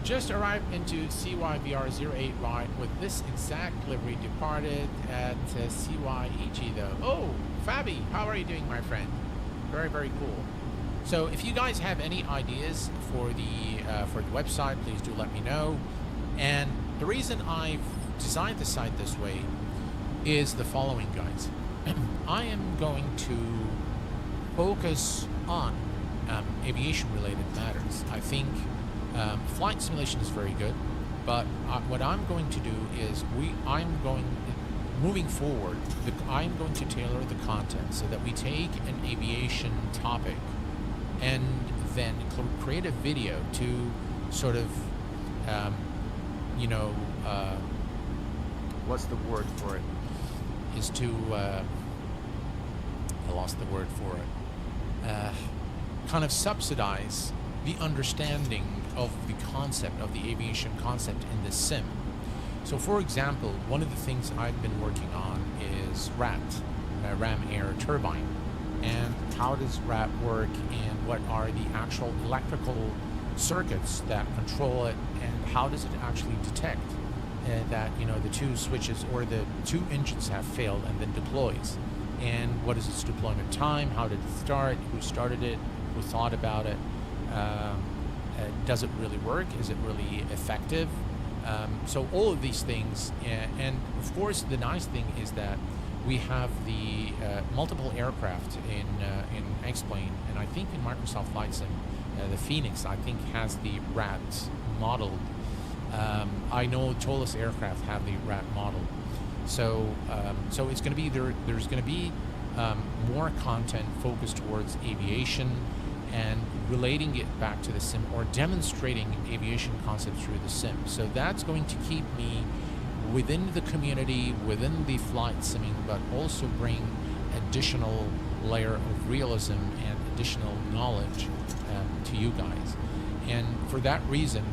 Just arrived into CYVR08 with this exact livery, departed at CYEG though. Oh, Fabi, how are you doing, my friend? Very, very cool. So if you guys have any ideas for the website, please do let me know. And the reason I've designed the site this way is the following, guys. I am going to focus on aviation-related matters. I think flight simulation is very good, but what I'm going to do is moving forward, I'm going to tailor the content so that we take an aviation topic and then create a video to sort of, what's the word for it? Is to, I lost the word for it, kind of subsidize the understanding of the concept, of the aviation concept in the sim. So for example, one of the things I've been working on is RAT, Ram Air Turbine. And how does RAT work, and what are the actual electrical circuits that control it, and how does it actually detect that, you know, the two switches or the two engines have failed and then deploys, and what is its deployment time, how did it start, who started it, who thought about it, does it really work, is it really effective, so all of these things, and of course the nice thing is that we have the multiple aircraft in X-Plane, and I think in Microsoft Flight Sim, the Phoenix, I think, has the RAT model. I know 12's aircraft have the RAT model. So so it's going to be there's going to be more content focused towards aviation and relating it back to the sim, or demonstrating aviation concepts through the sim. So that's going to keep me within the community, within the flight simming, but also bring additional layer of realism and additional knowledge to you guys. And for that reason,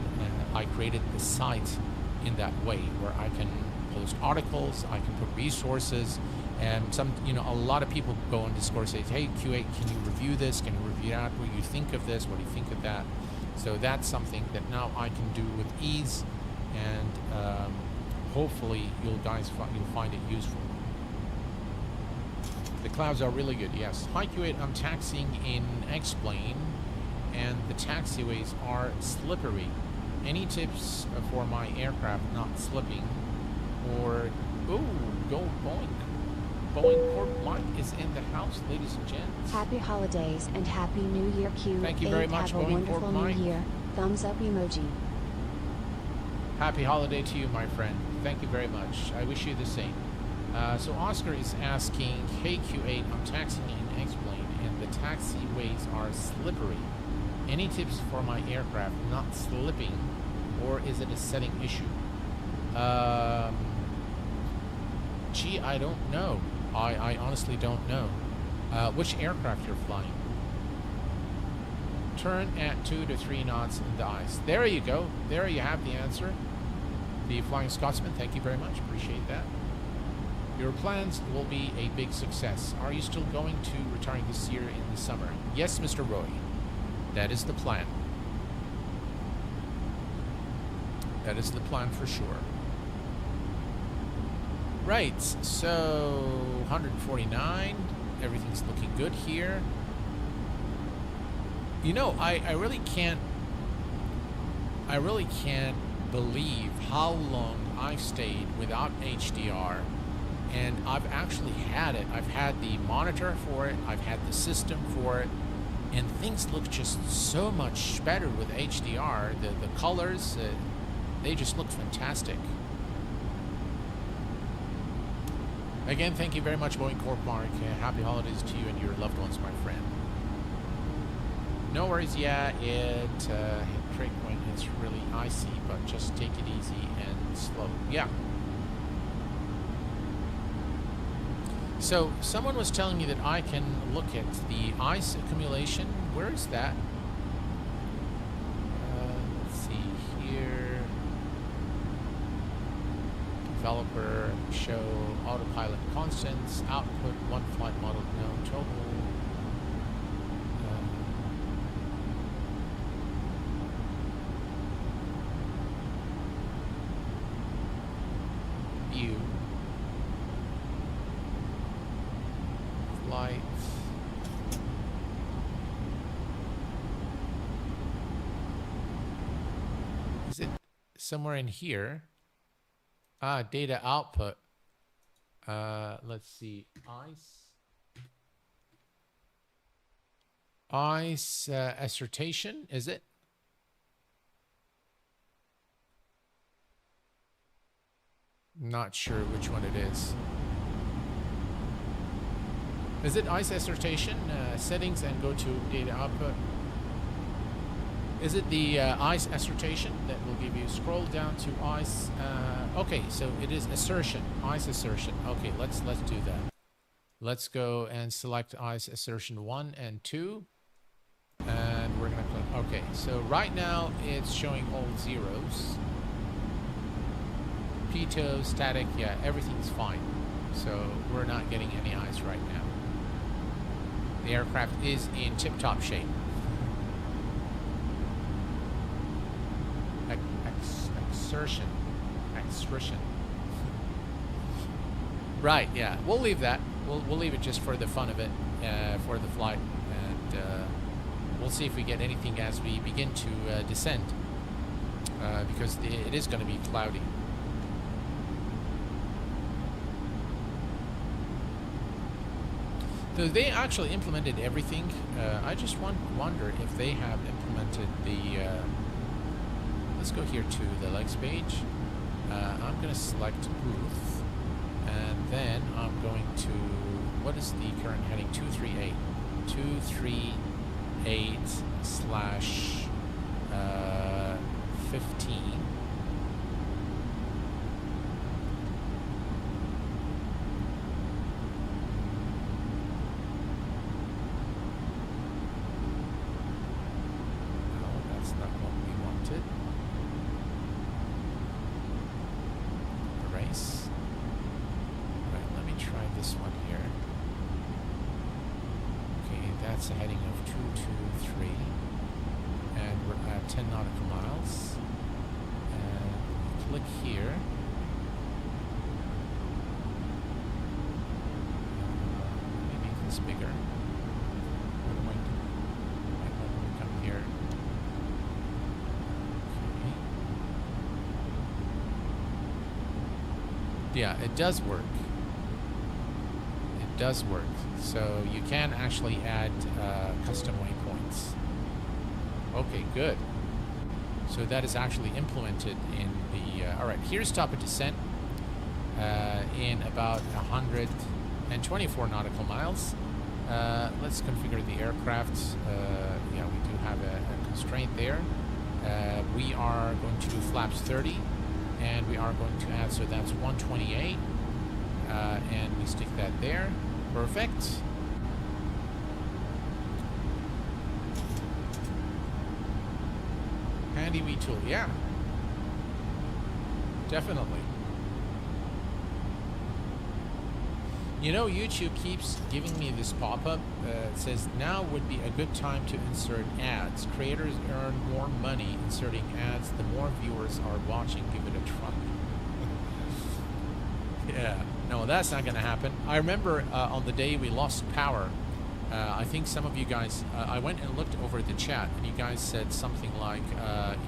I created the site in that way, where I can post articles, I can put resources, and a lot of people go on Discord and say, hey, Q8, can you review this? Can you review that? What do you think of this? What do you think of that? So that's something that now I can do with ease, and hopefully you'll find it useful. The clouds are really good, yes. Hi Q8, I'm taxiing in X-Plane, and the taxiways are slippery. Any tips for my aircraft not slipping? Or, ooh, go Boeing. Boeing Corp Mike is in the house, ladies and gents. Happy holidays and happy New Year, Q8. Thank you very much, Have a Boeing wonderful Corp New Mike. Year. Thumbs up emoji. Happy holiday to you, my friend. Thank you very much. I wish you the same. So Oscar is asking, hey Q8, I'm taxiing in X-Plane and the taxiways are slippery. Any tips for my aircraft not slipping, or is it a setting issue? Gee, I don't know. I honestly don't know. Which aircraft you're flying? Turn at 2 to 3 knots in the ice. There you go. There you have the answer. The Flying Scotsman, thank you very much. Appreciate that. Your plans will be a big success. Are you still going to return this year in the summer? Yes, Mr. Roy. That is the plan. That is the plan for sure. Right, so 149. Everything's looking good here. You know, I really can't believe how long I've stayed without HDR, and I've actually had it. I've had the monitor for it, I've had the system for it, and things look just so much better with HDR. The colors, they just look fantastic. Again, thank you very much, Boeing Corp Mark. Happy holidays to you and your loved ones, my friend. No worries, yeah, it trick when it's really icy, but just take it easy and slow. Yeah. So someone was telling me that I can look at the ice accumulation. Where is that? Let's see here. Developer, show, autopilot constants, output, one flight model, no, total. somewhere in here. Ah, data output. Let's see. Ice assertion, is it? Not sure which one it is. Is it ice assertion? Settings and go to data output. Is it the ice assertion that will give you? Scroll down to ice. Okay, so it is assertion, ice assertion. Okay, let's do that. Let's go and select ice assertion 1 and 2, and we're gonna click. Okay, so right now it's showing all zeros. Pitot, static, yeah, everything's fine. So we're not getting any ice right now. The aircraft is in tip-top shape. Exertion. Right, yeah, we'll leave that. We'll leave it just for the fun of it, for the flight, and we'll see if we get anything as we begin to descend, because it is going to be cloudy. So they actually implemented everything. I just wonder if they have implemented the... let's go here to the legs page. I'm going to select booth, and then I'm going to... What is the current heading? 238. 238 slash 15. That's a heading of 223, and we're at 10 nautical miles. And click here. Let me make this bigger. We're going to come here. Okay. Yeah, it does work. It does work. So you can actually add custom waypoints. Okay, good. So that is actually implemented in the... all right, here's stop and descent in about 124 nautical miles. Let's configure the aircraft. Yeah, we do have a constraint there. We are going to do flaps 30, and we are going to add, so that's 128, and we stick that there. Perfect. Handy wee tool, yeah. Definitely. You know, YouTube keeps giving me this pop-up. It says, now would be a good time to insert ads. Creators earn more money inserting ads. The more viewers are watching, give it a try. Yeah. No, that's not going to happen. I remember on the day we lost power, I think some of you guys, I went and looked over the chat, and you guys said something like,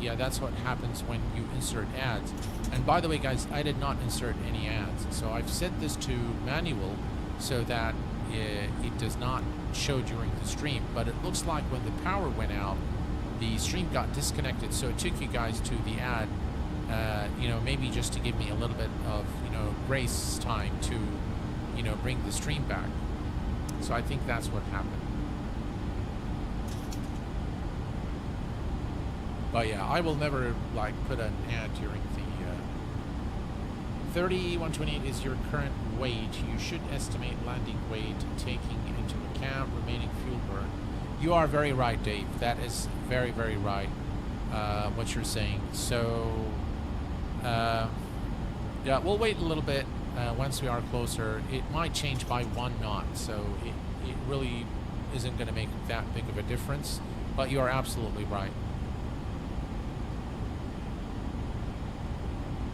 yeah, that's what happens when you insert ads. And by the way, guys, I did not insert any ads. So I've set this to manual so that it does not show during the stream. But it looks like when the power went out, the stream got disconnected. So it took you guys to the ad. You know, maybe just to give me a little bit of, you know, grace time to, you know, bring the stream back. So I think that's what happened. But yeah, I will never, like, put an ad during the... 128 is your current weight. You should estimate landing weight taking into account remaining fuel burn. You are very right, Dave. That is very, very right, what you're saying. So... yeah, we'll wait a little bit once we are closer. It might change by 1 knot, so it really isn't going to make that big of a difference, but you are absolutely right.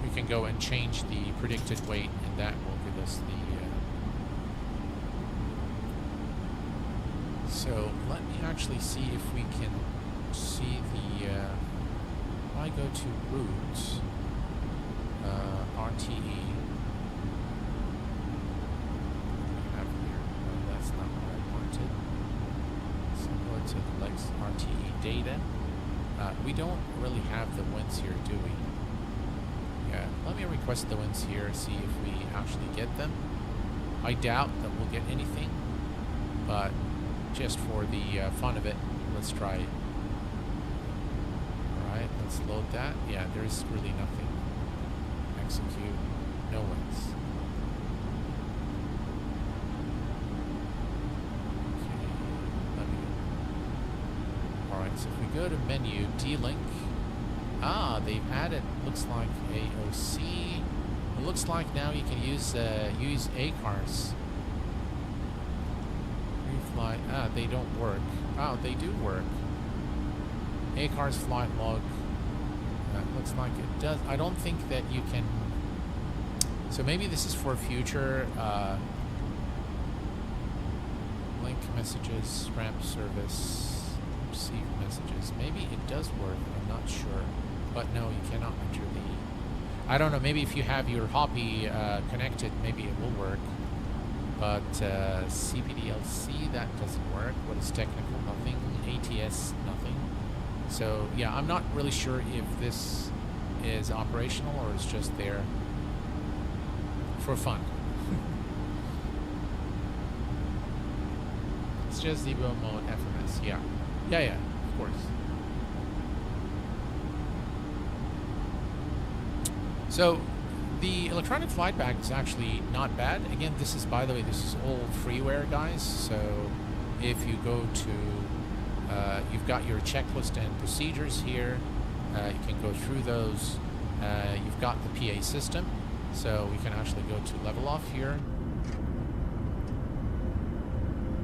We can go and change the predicted weight, and that will give us the... So let me actually see if we can see the... if I go to route... RTE. Have here. No, that's not what I wanted. So go to the legs RTE data. We don't really have the winds here, do we? Yeah, let me request the winds here, see if we actually get them. I doubt that we'll get anything, but just for the fun of it, let's try it. Alright, let's load that. Yeah, there's really nothing. Execute. No winds. Okay, let me... Alright, so if we go to menu, D-Link. Ah, they've added, looks like AOC. It looks like now you can use ACARS. Reflight. Ah, they don't work. Oh, they do work. ACARS flight log. Looks like it does. I don't think that you can. So maybe this is for future link messages, ramp service, receive messages. Maybe it does work. I'm not sure. But no, you cannot enter the... I don't know, maybe if you have your hobby connected, maybe it will work. But CPDLC, that doesn't work. What is technical? Nothing. ATS, nothing. So, yeah, I'm not really sure if this is operational or it's just there for fun. It's just Zibo mode FMS, yeah. Yeah, of course. So the electronic flight bag is actually not bad. Again, this is, by the way, this is all freeware, guys. So if you go to, you've got your checklist and procedures here. You can go through those. You've got the PA system. So we can actually go to LevelUP here.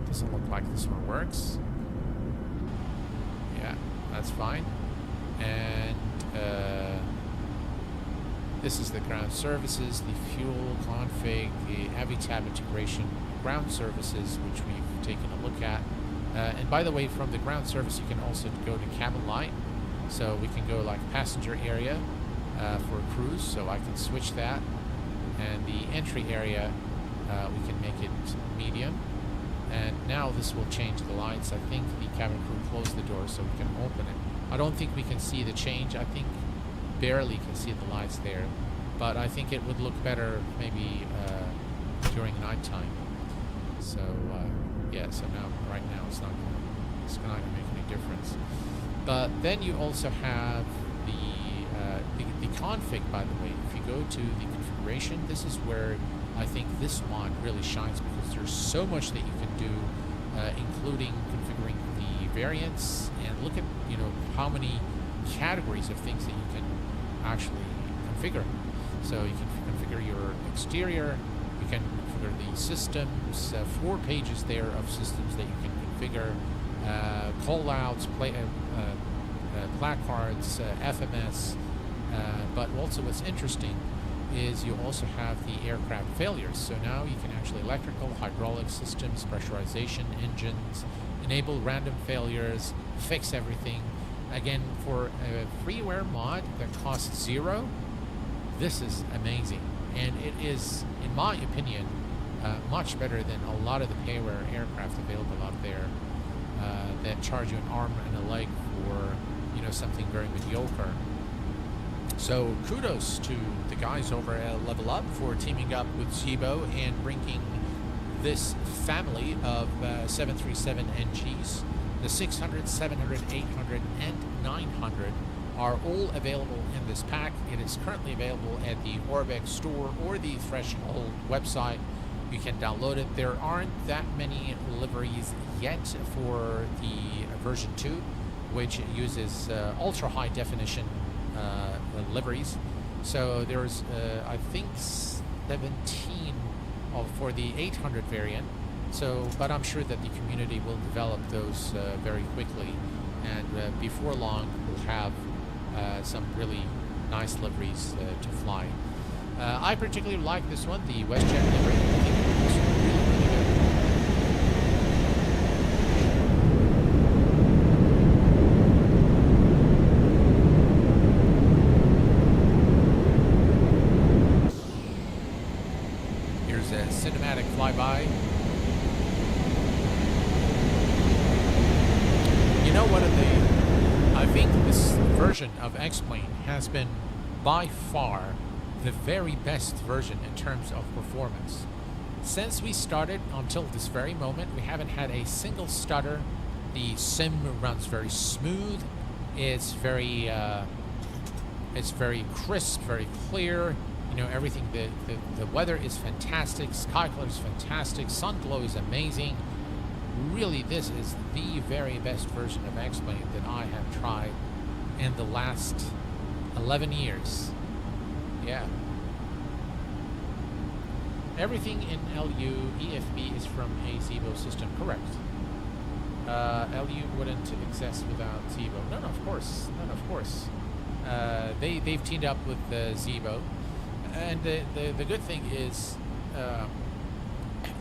Doesn't look like this one works. Yeah, that's fine. And this is the ground services, the fuel config, the AviTab integration, ground services, which we've taken a look at. And by the way, from the ground service, you can also go to cabin light. So we can go like passenger area for cruise. So I can switch that. And the entry area, we can make it medium. And now this will change the lights. I think the cabin crew closed the door so we can open it. I don't think we can see the change. I think barely can see the lights there, but I think it would look better maybe during nighttime. So yeah, so now right now it's not gonna make any difference. But then you also have the config, by the way. If you go to the configuration, this is where I think this mod really shines, because there's so much that you can do, including configuring the variants, and look at, you know, how many categories of things that you can actually configure. So you can configure your exterior, you can configure the systems, 4 pages there of systems that you can configure, call-outs, placards, FMS, but also what's interesting is you also have the aircraft failures. So now you can actually electrical, hydraulic systems, pressurization, engines, enable random failures, fix everything. Again, for a freeware mod that costs 0, this is amazing. And it is, in my opinion, much better than a lot of the payware aircraft available out there that charge you an arm and a leg for, you know, something very mediocre. So kudos to the guys over at LevelUP for teaming up with Zibo and bringing this family of 737NGs. The 600, 700, 800, and 900 are all available in this pack. It is currently available at the Orbex store or the Threshold website. You can download it. There aren't that many liveries yet for the version 2, which uses ultra high definition liveries. So there's I think 17 for the 800 variant. So, but I'm sure that the community will develop those very quickly, and before long we'll have some really nice liveries to fly. I particularly like this one, the WestJet livery. I think it looks really, really good. know, I think this version of X-Plane has been by far the very best version in terms of performance. Since we started until this very moment, we haven't had a single stutter. The sim runs very smooth. It's very crisp, very clear. You know, everything. The weather is fantastic. Sky color is fantastic. Sun glow is amazing. Really, this is the very best version of X-Plane that I have tried in the last 11 years. Yeah. Everything in LU EFB is from a Zibo system, correct? LU wouldn't exist without Zibo. No, of course. They've teamed up with Zibo, and the good thing is,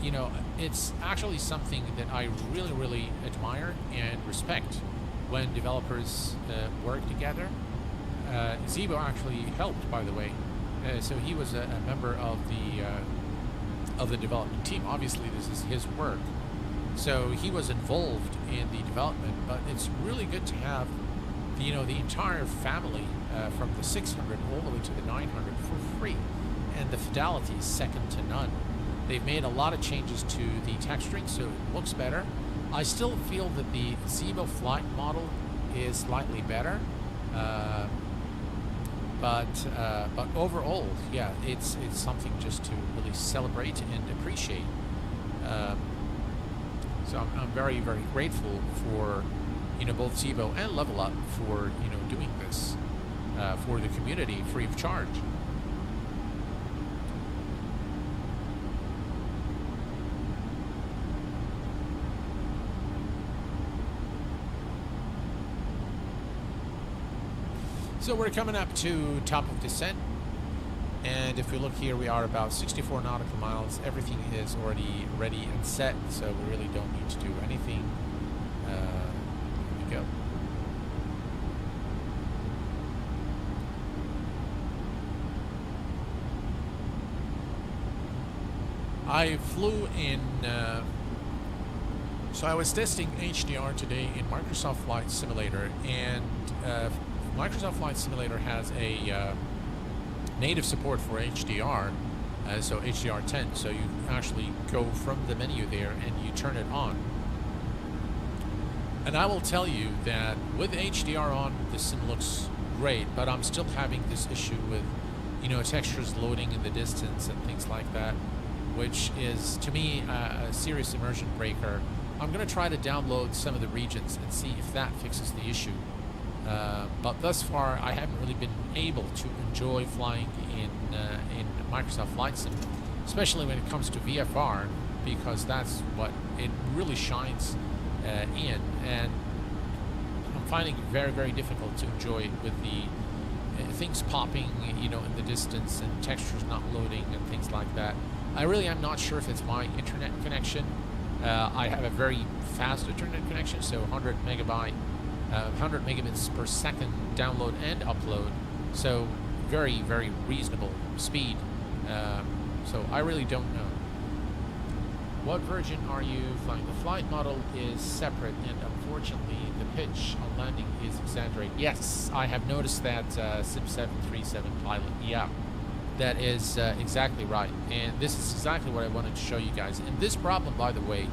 you know, it's actually something that I really admire and respect when developers work together. Zibo actually helped, by the way, so he was a member of the development team. Obviously, this is his work, so he was involved in the development. But it's really good to have, you know, the entire family from the 600 all the way to the 900 for free, and the fidelity is second to none. They've made a lot of changes to the texturing, so it looks better. I still feel that the Zibo flight model is slightly better, but overall, yeah, it's something just to really celebrate and appreciate. So I'm very grateful for, you know, both Zibo and LevelUp for, you know, doing this for the community free of charge. So we're coming up to top of descent, and if we look here, we are about 64 nautical miles. Everything is already ready and set, so we really don't need to do anything. Here we go. I flew in, so I was testing HDR today in Microsoft Flight Simulator, and Microsoft Flight Simulator has a native support for HDR, so HDR 10, so you actually go from the menu there and you turn it on. And I will tell you that with HDR on, the sim looks great, but I'm still having this issue with, you know, textures loading in the distance and things like that, which is, to me, a serious immersion breaker. I'm going to try to download some of the regions and see if that fixes the issue. But thus far, I haven't really been able to enjoy flying in Microsoft Flight Sim, especially when it comes to VFR, because that's what it really shines in, and I'm finding it very difficult to enjoy it with the things popping, you know, in the distance and textures not loading and things like that. I really am not sure if it's my internet connection. I have a very fast internet connection, so 100 megabits per second download and upload, so very reasonable speed. So I really don't know. What version are you flying? The flight model is separate, and unfortunately the pitch on landing is exaggerated. Yes, I have noticed that, Sim 737 pilot. Yeah, that is exactly right, and this is exactly what I wanted to show you guys. And this problem, by the way,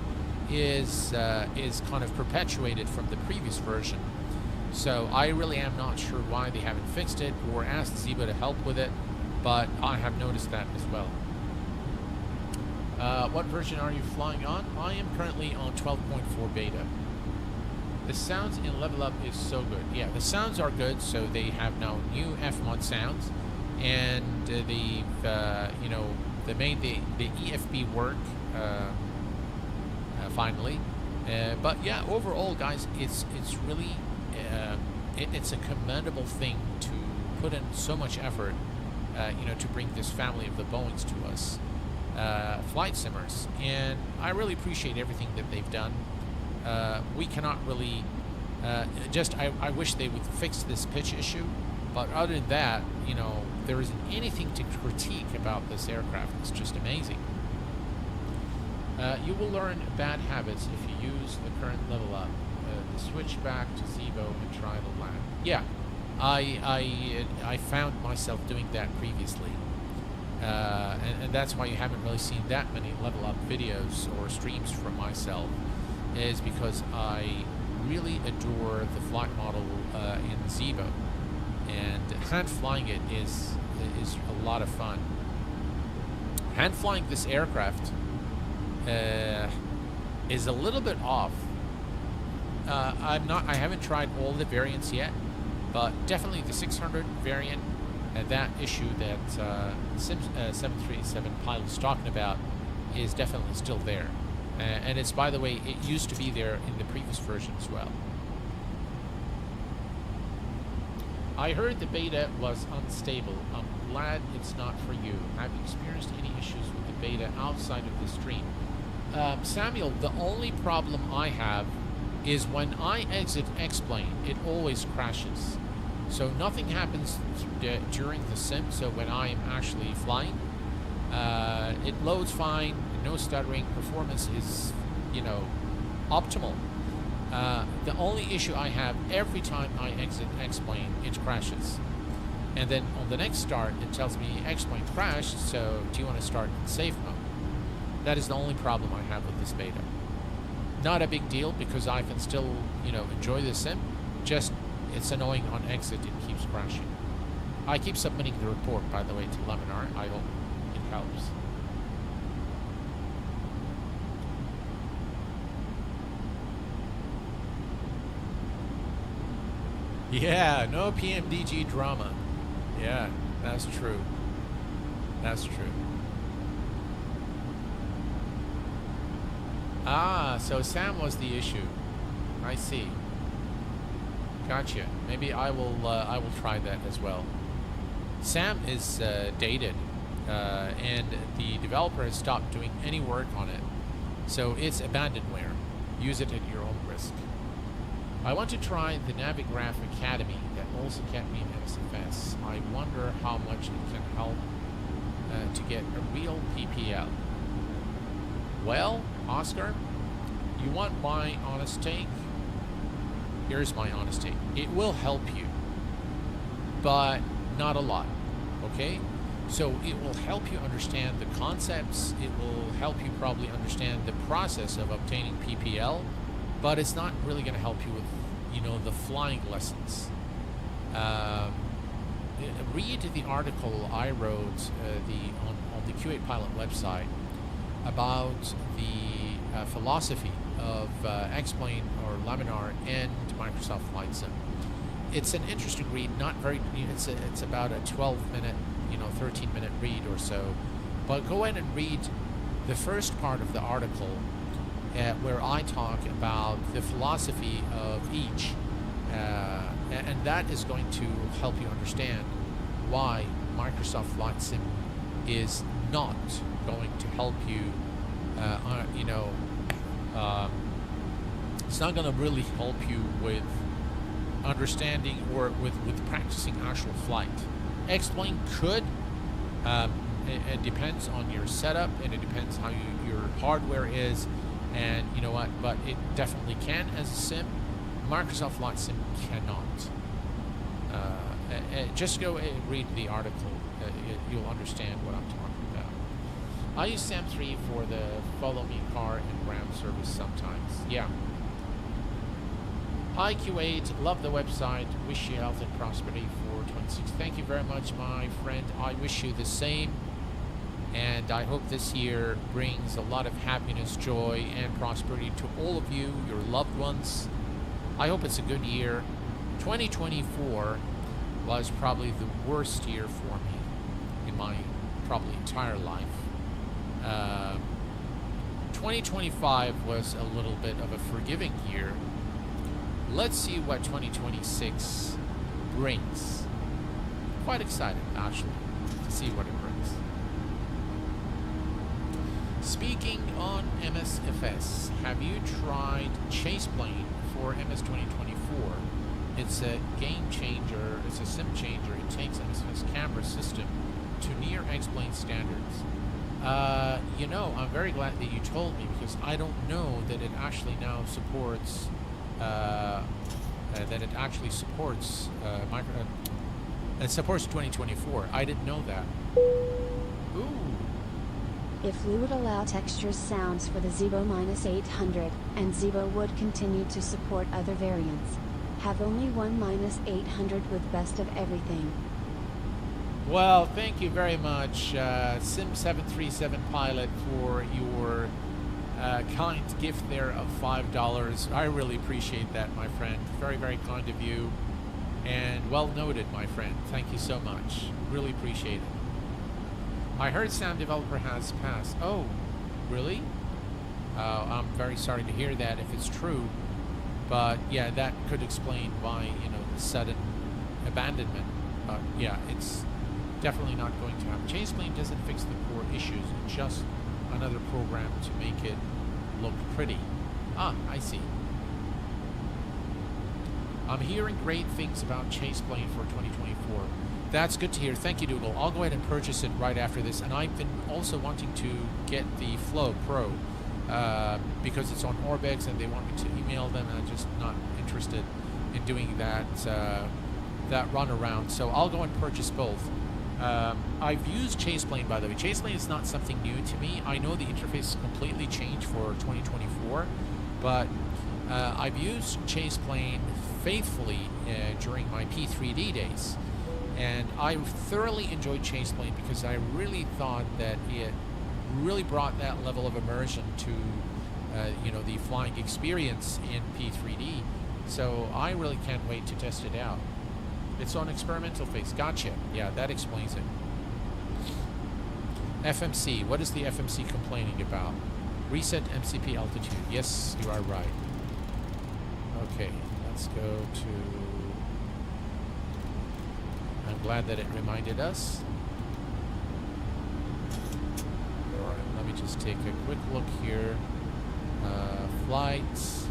is kind of perpetuated from the previous version. So I really am not sure why they haven't fixed it or asked Zibo to help with it, but I have noticed that as well. What version are you flying on? I am currently on 12.4 beta. The sounds in LevelUp is so good. Yeah, the sounds are good, so they have now new F-mod sounds, and they've, you know, they made the EFB work finally. But yeah, overall, guys, it's really it's a commendable thing to put in so much effort, you know, to bring this family of the Boeings to us, flight simmers, and I really appreciate everything that they've done. We cannot really I wish they would fix this pitch issue, but other than that, you know, there isn't anything to critique about this aircraft. It's just amazing. You will learn bad habits if you use the current LevelUp. The switch back to Zibo and try to land. Yeah, I found myself doing that previously. And that's why you haven't really seen that many level up videos or streams from myself, is because I really adore the flight model in Zibo, and hand flying it is a lot of fun. Hand flying this aircraft is a little bit off. I haven't tried all the variants yet, but definitely the 600 variant, that issue that 737 pilot's talking about, is definitely still there. And it's, by the way, it used to be there in the previous version as well. I heard the beta was unstable. I'm glad it's not for you. Have you experienced any issues with the beta outside of the stream? Samuel, the only problem I have is when I exit X-Plane, it always crashes. So nothing happens during the sim, so when I am actually flying, it loads fine, no stuttering, performance is, optimal. The only issue I have, every time I exit X-Plane, it crashes. And then on the next start, it tells me X-Plane crashed, so do you want to start in safe mode? That is the only problem I have with this beta. Not a big deal, because I can still, enjoy the sim, just it's annoying on exit, it keeps crashing. I keep submitting the report, by the way, to Laminar. I hope it helps. Yeah, no PMDG drama. Yeah, that's true. That's true. Ah, so Sam was the issue. I see. Gotcha. Maybe I will try that as well. Sam is dated, and the developer has stopped doing any work on it, so it's abandonware. Use it at your own risk. I want to try the Navigraph Academy that also kept me in SFS. I wonder how much it can help to get a real PPL. Well, Oscar, you want my honest take? Here's my honest take. It will help you, but not a lot, okay? So it will help you understand the concepts. It will help you probably understand the process of obtaining PPL, but it's not really going to help you with, the flying lessons. Read the article I wrote on the Q8 Pilot website about the philosophy of X-Plane or Laminar and Microsoft Flight Sim. It's an interesting read, not very, it's about a 12-minute, 13-minute read or so, but go in and read the first part of the article where I talk about the philosophy of each, and that is going to help you understand why Microsoft Flight Sim is not going to help you, it's not going to really help you with understanding or with practicing actual flight. X-Plane could. It depends on your setup, and it depends how your hardware is, and you know what, but it definitely can as a sim. Microsoft Flight Sim cannot. Just go and read the article. You'll understand what I'm talking about. I use SAM3 for the follow me car and ground service sometimes. Yeah. Hi Q8, love the website. Wish you health and prosperity for 26. Thank you very much, my friend. I wish you the same. And I hope this year brings a lot of happiness, joy, and prosperity to all of you, your loved ones. I hope it's a good year. 2024 was probably the worst year for me in my probably entire life. 2025 was a little bit of a forgiving year. Let's see what 2026 brings. Quite excited, actually, to see what it brings. Speaking on MSFS, have you tried Chase Plane for MS 2024? It's a game changer, it's a sim changer. It takes MSFS camera system to near X-Plane standards. I'm very glad that you told me, because I don't know that it actually now supports that it actually supports it supports 2024. I didn't know that. Ooh. If we would allow textures sounds for the Zibo-800, and Zibo would continue to support other variants. Have only one -800 with best of everything. Well, thank you very much, Sim737 Pilot, for your kind gift there of $5. I really appreciate that, my friend. Very, very kind of you. And well noted, my friend. Thank you so much. Really appreciate it. I heard Sound Developer has passed. Oh, really? I'm very sorry to hear that if it's true. But yeah, that could explain why, you know, the sudden abandonment. Yeah, it's definitely not going to happen. Chaseplane doesn't fix the core issues, just another program to make it look pretty. Ah, I see. I'm hearing great things about Chaseplane for 2024. That's good to hear. Thank you, Dougal. I'll go ahead and purchase it right after this. And I've been also wanting to get the Flow Pro because it's on Orbex and they want me to email them, and I'm just not interested in doing that that run around. So I'll go and purchase both. I've used Chaseplane, by the way. Chaseplane is not something new to me. I know the interface is completely changed for 2024, but I've used Chaseplane faithfully during my P3D days. And I thoroughly enjoyed Chaseplane because I really thought that it really brought that level of immersion to, you know, the flying experience in P3D. So I really can't wait to test it out. It's on experimental phase. Gotcha. Yeah, that explains it. FMC. What is the FMC complaining about? Reset MCP altitude. Yes, you are right. Okay, let's go to... I'm glad that it reminded us. Alright, let me just take a quick look here. Flights.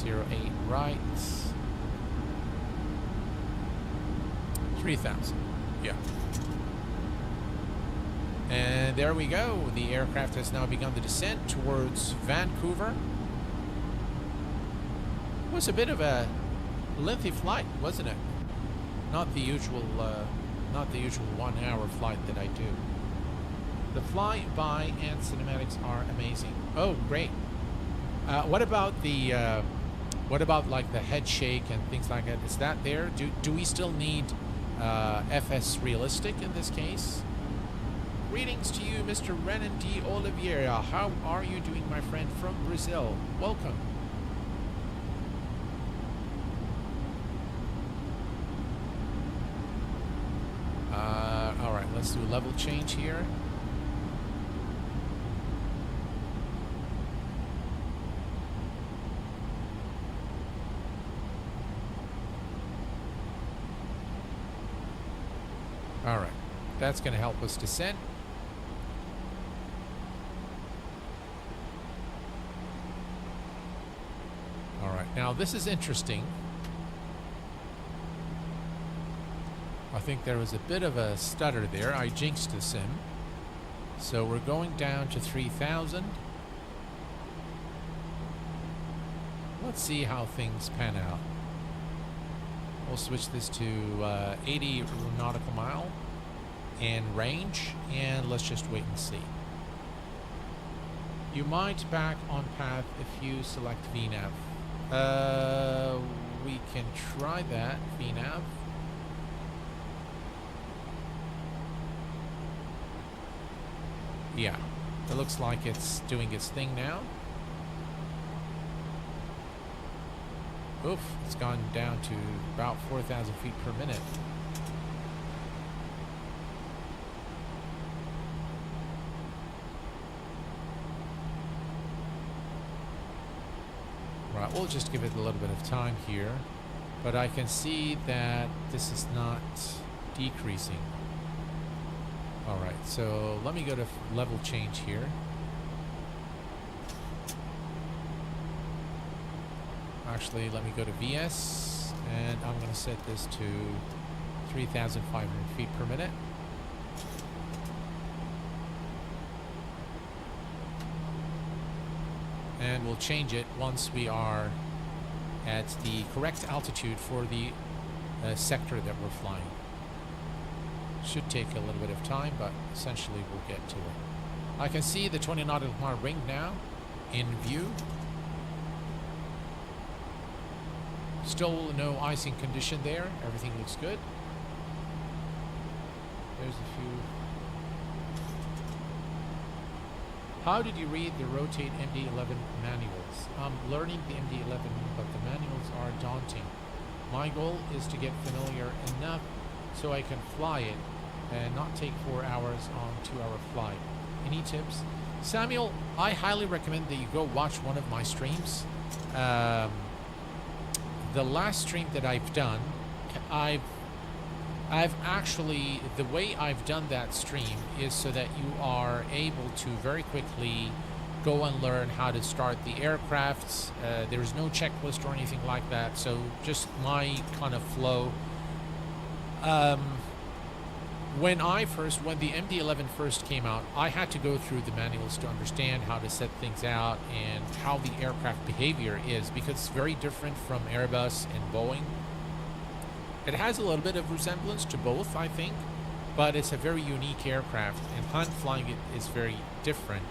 08 right. 3,000. Yeah. And there we go. The aircraft has now begun the descent towards Vancouver. It was a bit of a lengthy flight, wasn't it? Not the usual 1 hour flight that I do. The fly-by and cinematics are amazing. Oh, great. What about the what about like the head shake and things like that? Is that there? Do we still need FS realistic in this case? Greetings to you, Mr. Renan D. Oliveira. How are you doing, my friend, from Brazil? Welcome. All right, let's do a level change here. All right, that's going to help us descend. All right, now this is interesting. I think there was a bit of a stutter there. I jinxed the sim. So we're going down to 3,000. Let's see how things pan out. We'll switch this to 80 nautical mile and range, and let's just wait and see. You might back on path if you select VNAV. We can try that, VNAV. Yeah, it looks like it's doing its thing now. Oof, it's gone down to about 4,000 feet per minute. Right, we'll just give it a little bit of time here. But I can see that this is not decreasing. Alright, so let me go to level change here. Actually, let me go to VS, and I'm going to set this to 3,500 feet per minute. And we'll change it once we are at the correct altitude for the sector that we're flying. Should take a little bit of time, but essentially we'll get to it. I can see the 20 nautical mile ring now in view. Still no icing condition there. Everything looks good. There's a few. How did you read the Rotate MD-11 manuals? I'm learning the MD-11, but the manuals are daunting. My goal is to get familiar enough so I can fly it and not take 4 hours on 2-hour flight. Any tips? Samuel, I highly recommend that you go watch one of my streams. The last stream that I've done, I've actually, the way I've done that stream is so that you are able to very quickly go and learn how to start the aircrafts. There's no checklist or anything like that, so just my kind of flow. When the MD-11 first came out, I had to go through the manuals to understand how to set things out and how the aircraft behavior is, because it's very different from Airbus and Boeing. It has a little bit of resemblance to both, I think, but it's a very unique aircraft, and hand flying it is very different.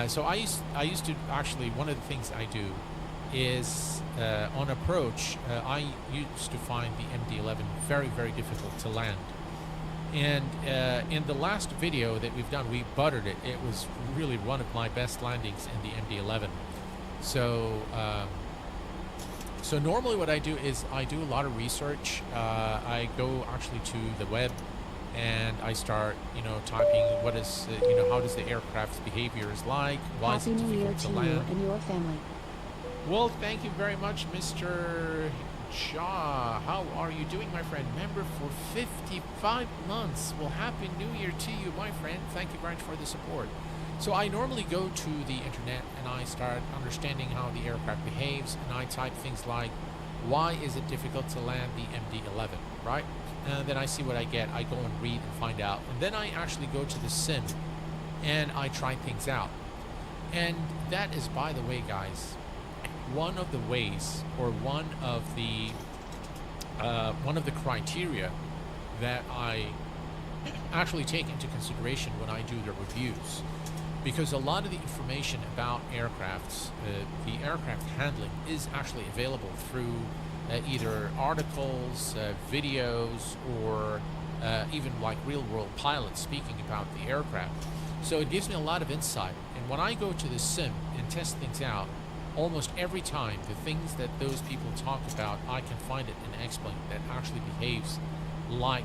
So I used to actually, one of the things I do is on approach, I used to find the MD-11 very, very difficult to land. And in the last video that we've done, we buttered it. It was really one of my best landings in the MD-11. So normally what I do is I do a lot of research. I go actually to the web and I start, typing what is, how does the aircraft's behavior is like, why is it difficult to land. Happy New Year to you and your family. Well, thank you very much, Mr. Shaw. How are you doing, my friend? Member for 55 months. Well, Happy New Year to you, my friend. Thank you very much for the support. So I normally go to the internet and I start understanding how the aircraft behaves, and I type things like, why is it difficult to land the MD-11, right? And then I see what I get. I go and read and find out. And then I actually go to the sim and I try things out. And that is, by the way, guys, one of the ways, or one of the criteria that I actually take into consideration when I do the reviews, because a lot of the information about aircrafts, the aircraft handling, is actually available through either articles, videos, or even like real-world pilots speaking about the aircraft. So it gives me a lot of insight. And when I go to the sim and test things out, almost every time, the things that those people talk about, I can find it in X-Plane that actually behaves like,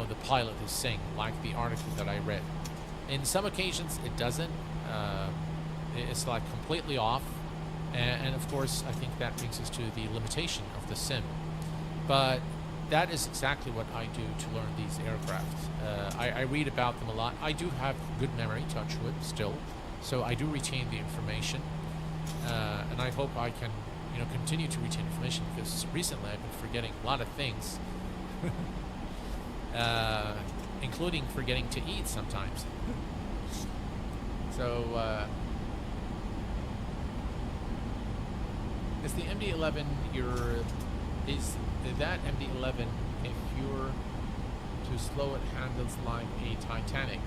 the pilot is saying, like the article that I read. In some occasions, it doesn't. It's like completely off. And of course, I think that brings us to the limitation of the sim. But that is exactly what I do to learn these aircraft. I read about them a lot. I do have good memory, touch wood, still. So I do retain the information. And I hope I can, continue to retain information, because recently I've been forgetting a lot of things, including forgetting to eat sometimes. So, is the MD-11 is that MD-11, if you're too slow, it handles like a Titanic?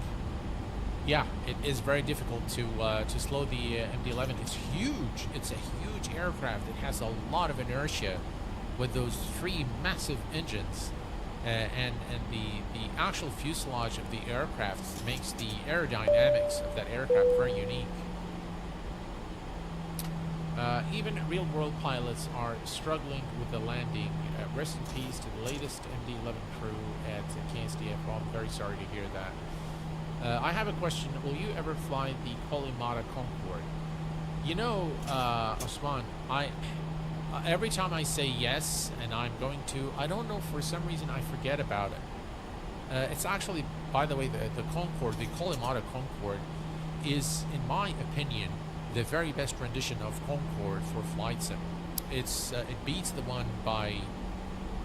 Yeah, it is very difficult to slow the MD-11. It's huge. It's a huge aircraft. It has a lot of inertia with those 3 massive engines, and the actual fuselage of the aircraft makes the aerodynamics of that aircraft very unique. Even real-world pilots are struggling with the landing. Rest in peace to the latest MD-11 crew at KSDF. Well, I'm very sorry to hear that. I have a question. Will you ever fly the Kolimata Concorde? Osman, every time I say yes, and I'm going to, I don't know, for some reason I forget about it. It's actually, by the way, the Concorde, the Kolimata Concorde, is, in my opinion, the very best rendition of Concorde for flight sim. It beats the one by,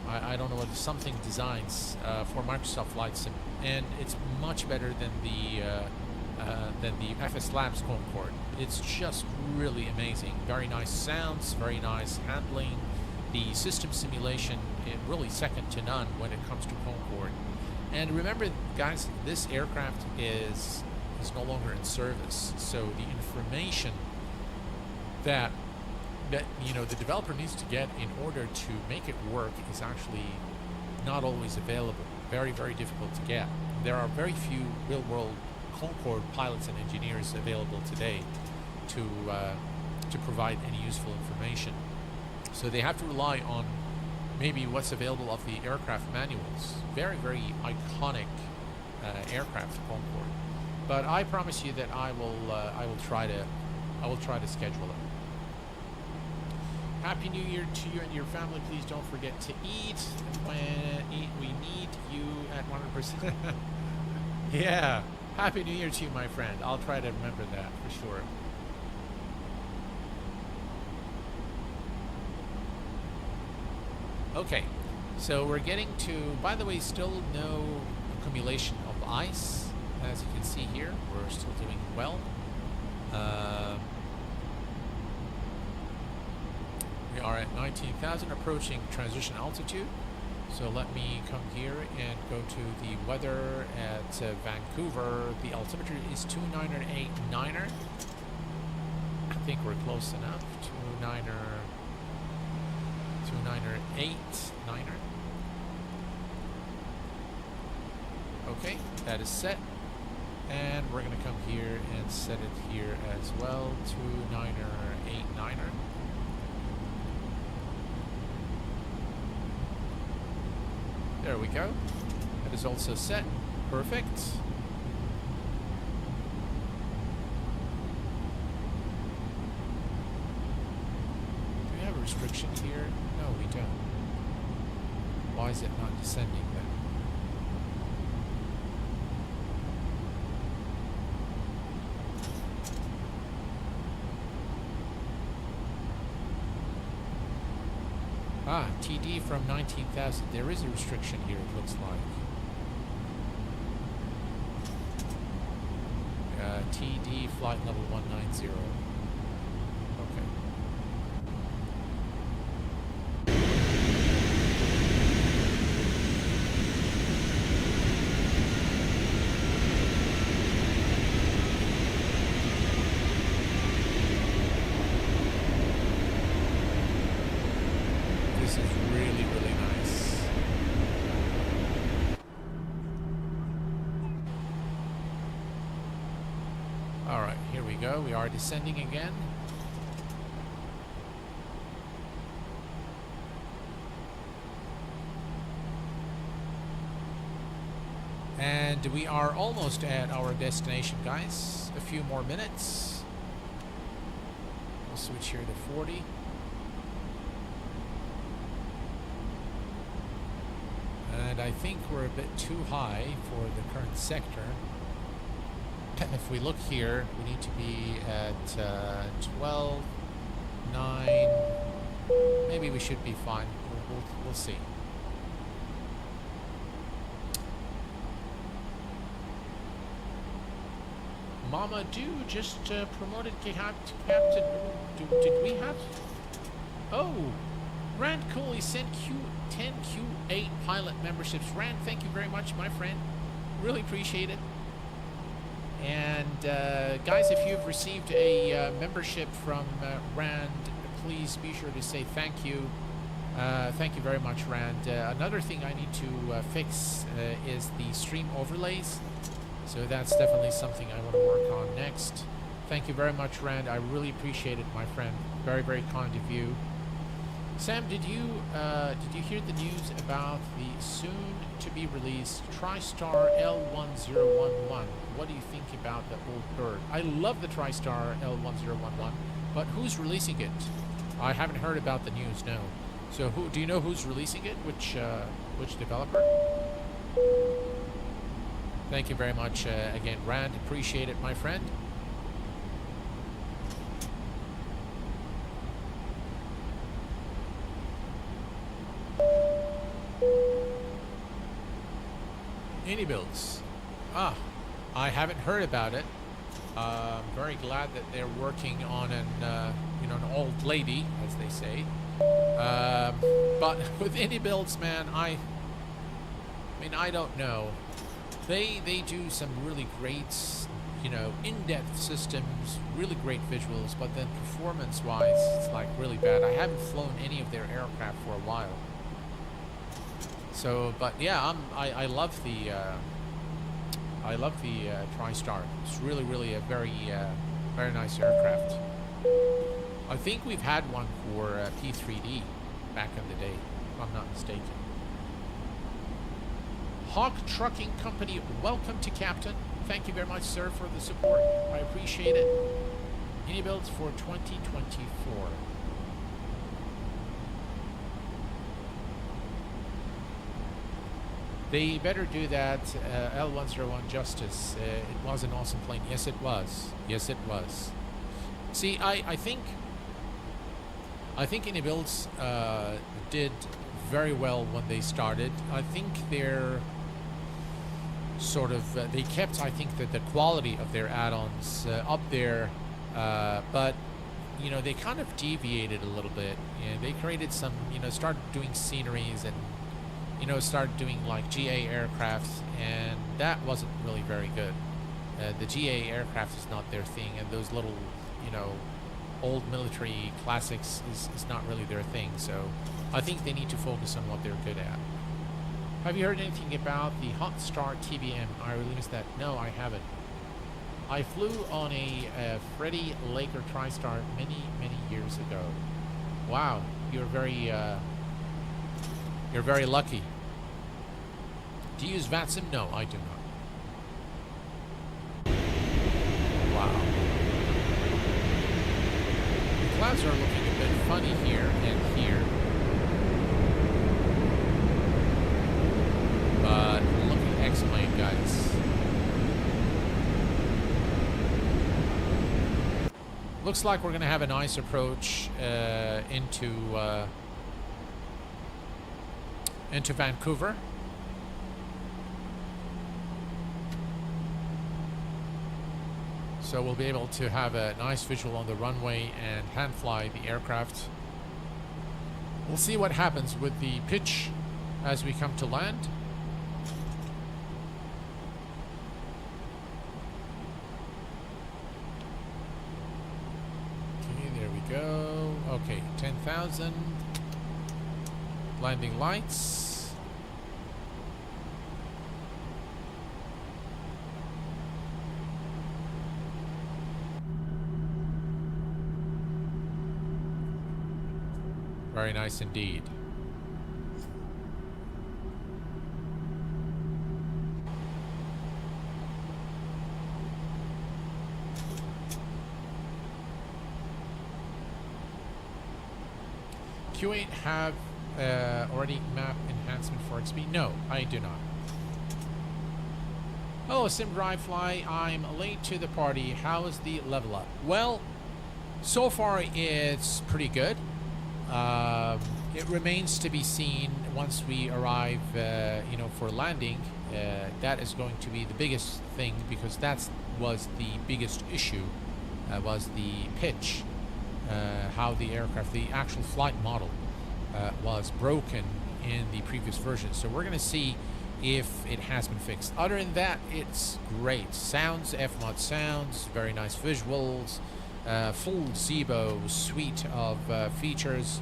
I don't know what, something designs for Microsoft Flight Sim, and it's much better than the FS Labs Concorde. It's just really amazing. Very nice sounds, very nice handling, the system simulation is really second to none when it comes to Concorde. And remember, guys, this aircraft is no longer in service, so the information that you know the developer needs to get in order to make it work is actually not always available. Very, very difficult to get. There are very few real-world Concorde pilots and engineers available today to provide any useful information. So they have to rely on maybe what's available of the aircraft manuals. Very, very iconic aircraft, Concorde. But I promise you that I will try to schedule it. Happy New Year to you and your family. Please don't forget to eat. We need you at 100%. Yeah. Happy New Year to you, my friend. I'll try to remember that for sure. Okay. So we're getting to, by the way, still no accumulation of ice. As you can see here, we're still doing well. We are at 19,000, approaching transition altitude. So let me come here and go to the weather at Vancouver. The altimeter is 2989er. I think we're close enough. 2989er. Okay, that is set. And we're going to come here and set it here as well. 2989er. There we go. That is also set. Perfect. Do we have a restriction here? No, we don't. Why is it not descending then? Ah, TD from 19,000. There is a restriction here, it looks like. TD flight level 190. Okay. This is really, really nice. All right, here we go. We are descending again. And we are almost at our destination, guys. A few more minutes. We'll switch here to 40. And I think we're a bit too high for the current sector. If we look here, we need to be at 12, 9. Maybe we should be fine. We'll see. Mama Do just promoted Captain. Did we have? Oh, Rand Cooley sent 10 Q8 pilot memberships. Rand, thank you very much, my friend. Really appreciate it. And guys, if you've received a membership from Rand, please be sure to say thank you. Thank you very much, Rand. Another thing I need to fix is the stream overlays. So that's definitely something I want to work on next. Thank you very much, Rand. I really appreciate it, my friend. Very, very kind of you. Sam, did you hear the news about the soon-to-be released TriStar L1011? What do you think about the old bird? I love the TriStar L1011, but who's releasing it? I haven't heard about the news. No. So who do you know who's releasing it? Which developer? Thank you very much again, Rand. Appreciate it, my friend. Any builds? Ah, I haven't heard about it. I'm very glad that they're working on an old lady, as they say. But with indie builds, man, I mean, I don't know. They do some really great, you know, in-depth systems, really great visuals, but then performance-wise, it's like really bad. I haven't flown any of their aircraft for a while. So, but yeah, I love the TriStar. It's really a very nice aircraft. I think we've had one for P3D back in the day, if I'm not mistaken. Hawk Trucking Company, welcome to Captain. Thank you very much, sir, for the support. I appreciate it. Any builds for 2024? They better do that. L101 Justice. It was an awesome plane. Yes, it was. Yes, it was. See, I think Indie Builds did very well when they started. I think they're sort of they kept, I think, the quality of their add-ons up there, but you know, they kind of deviated a little bit. You know, they created some, you know, started doing sceneries and, you know, started doing like GA aircrafts, and that wasn't really very good. The GA aircraft is not their thing, and those little, you know, old military classics is not really their thing. So I think they need to focus on what they're good at. Have you heard anything about the Hot Star TBM? I really missed that. No, I haven't. I flew on a Freddie Laker TriStar many years ago. Wow, you're very lucky. Do you use VATSIM? No, I do not. Wow. The clouds are looking a bit funny here and here. But looking excellent, guys. Looks like we're going to have a nice approach into Vancouver. So we'll be able to have a nice visual on the runway and hand fly the aircraft. We'll see what happens with the pitch as we come to land. Go. Okay, 10,000. Landing lights. Very nice indeed. Q8 have already map enhancement for XP? No, I do not. Hello, SimDriveFly. I'm late to the party. How is the level up? Well, so far it's pretty good. It remains to be seen once we arrive, you know, for landing. That is going to be the biggest thing, because that was the biggest issue, was the pitch. How the aircraft, the actual flight model, was broken in the previous version. So we're going to see if it has been fixed. Other than that, it's great. Sounds, FMOD sounds, very nice visuals, full Zibo suite of features,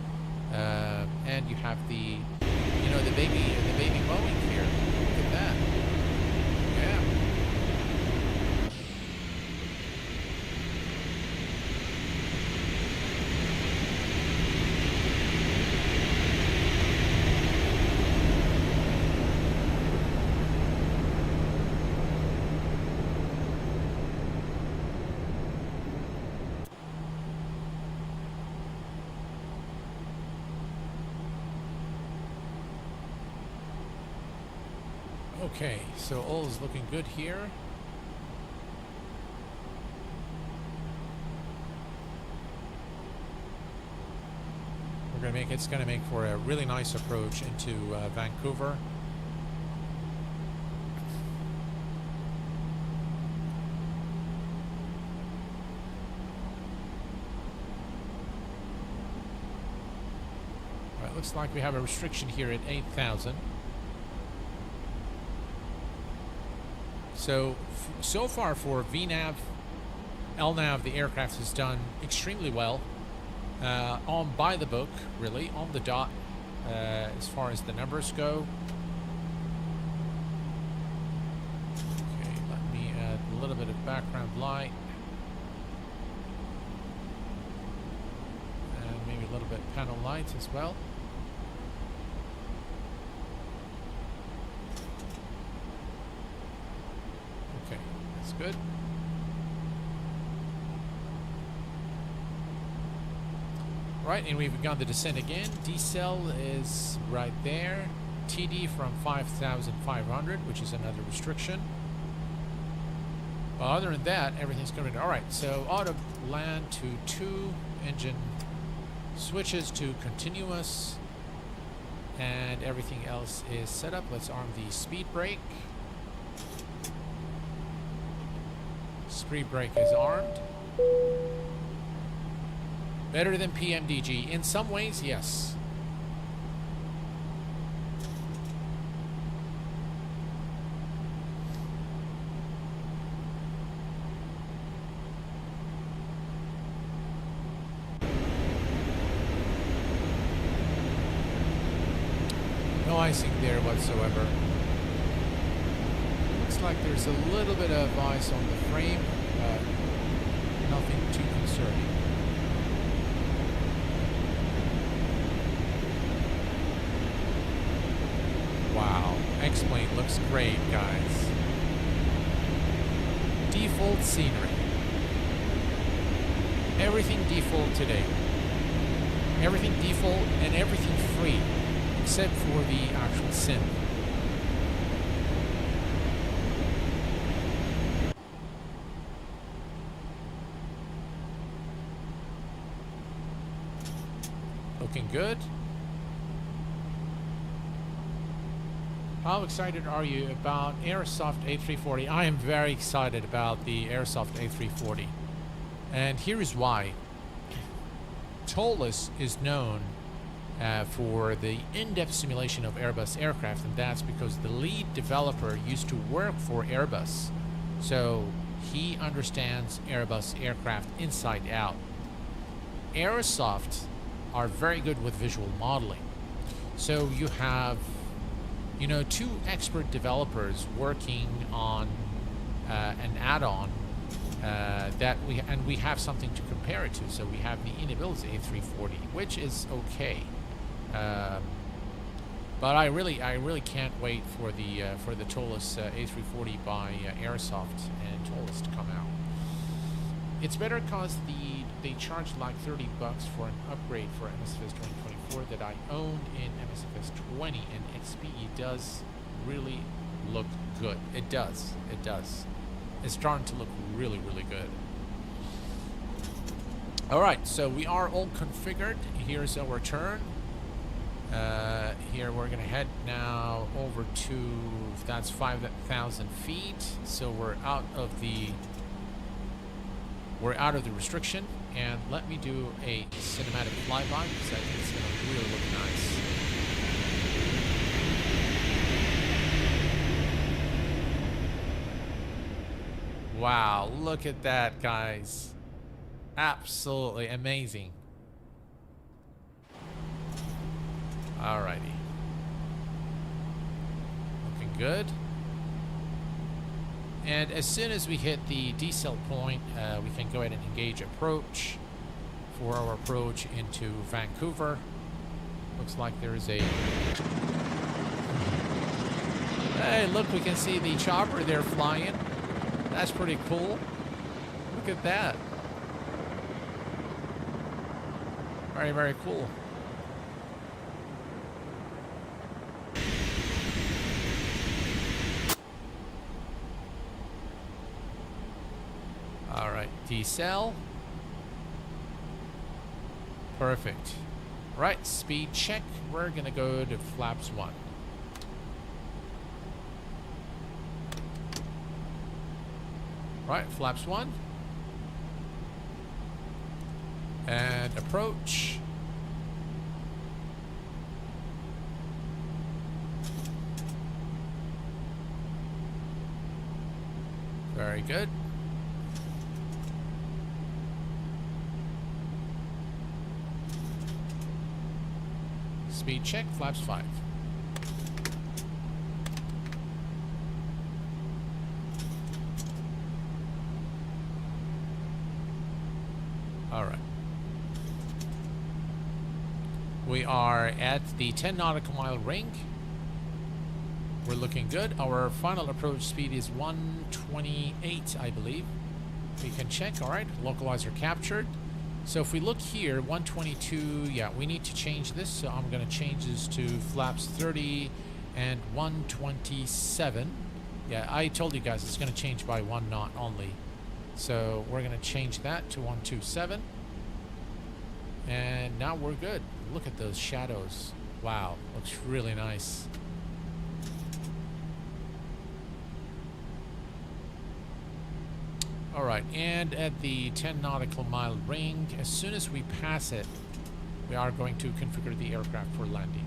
and you have the, you know, the baby Boeing here. Look at that. Yeah. Okay, so all is looking good here. We're gonna make, it's gonna make for a really nice approach into Vancouver. looks like we have a restriction here at 8,000. So, so far for VNAV, LNAV, the aircraft has done extremely well. On by the book, really, on the dot, as far as the numbers go. Okay, let me add a little bit of background light. And maybe a little bit of panel light as well. Okay, that's good. Right, and we've begun the descent again. Decel is right there. TD from 5,500, which is another restriction. Well, other than that, everything's going to... Alright, so auto land to 2, engine switches to continuous, and everything else is set up. Let's arm the speed brake. Speed brake is armed. Better than PMDG. In some ways, yes. No icing there whatsoever. Looks like there's a little bit of ice on the frame, but nothing too concerning. Wow, X-Plane looks great, guys. Default scenery. Everything default today. Everything default and everything free, except for the actual sim. Looking good. How excited are you about Airsoft A340? I am very excited about the Airsoft A340. And here is why. 12's is known for the in-depth simulation of Airbus aircraft, and that's because the lead developer used to work for Airbus. So he understands Airbus aircraft inside out. Airsoft are very good with visual modeling. So you have, you know, 2 expert developers working on an add-on that we have something to compare it to. So we have the Inability A340, which is okay, but I really can't wait for the 12's A340 by Airsoft and 12's to come out. It's better because they charge like $30 for an upgrade for MSFS 2024 that I owned in MSFS 20, and XPE does really look good. It does. It does. It's starting to look really, really good. Alright, so we are all configured. Here's our turn. Here we're going to head now over to, that's 5,000 feet. So we're out of the restriction. And let me do a cinematic flyby because I think it's going to really look nice. Wow, look at that, guys. Absolutely amazing. Alrighty. Looking good. And as soon as we hit the decel point, we can go ahead and engage approach for our approach into Vancouver. Looks like there is a... Hey, look, we can see the chopper there flying. That's pretty cool. Look at that. Very, very cool. All right, decel. Perfect. Right, speed check. We're gonna go to flaps 1. Right, flaps 1. And approach. Very good. Speed check, flaps 5. All right. We are at the 10 nautical mile ring. We're looking good. Our final approach speed is 128, I believe. We can check. All right, localizer captured. So if we look here, 122, yeah, we need to change this. So I'm going to change this to flaps 30 and 127. Yeah, I told you guys it's going to change by 1 knot only. So we're going to change that to 127. And now we're good. Look at those shadows. Wow, looks really nice. All right, and at the 10 nautical mile ring, as soon as we pass it, we are going to configure the aircraft for landing.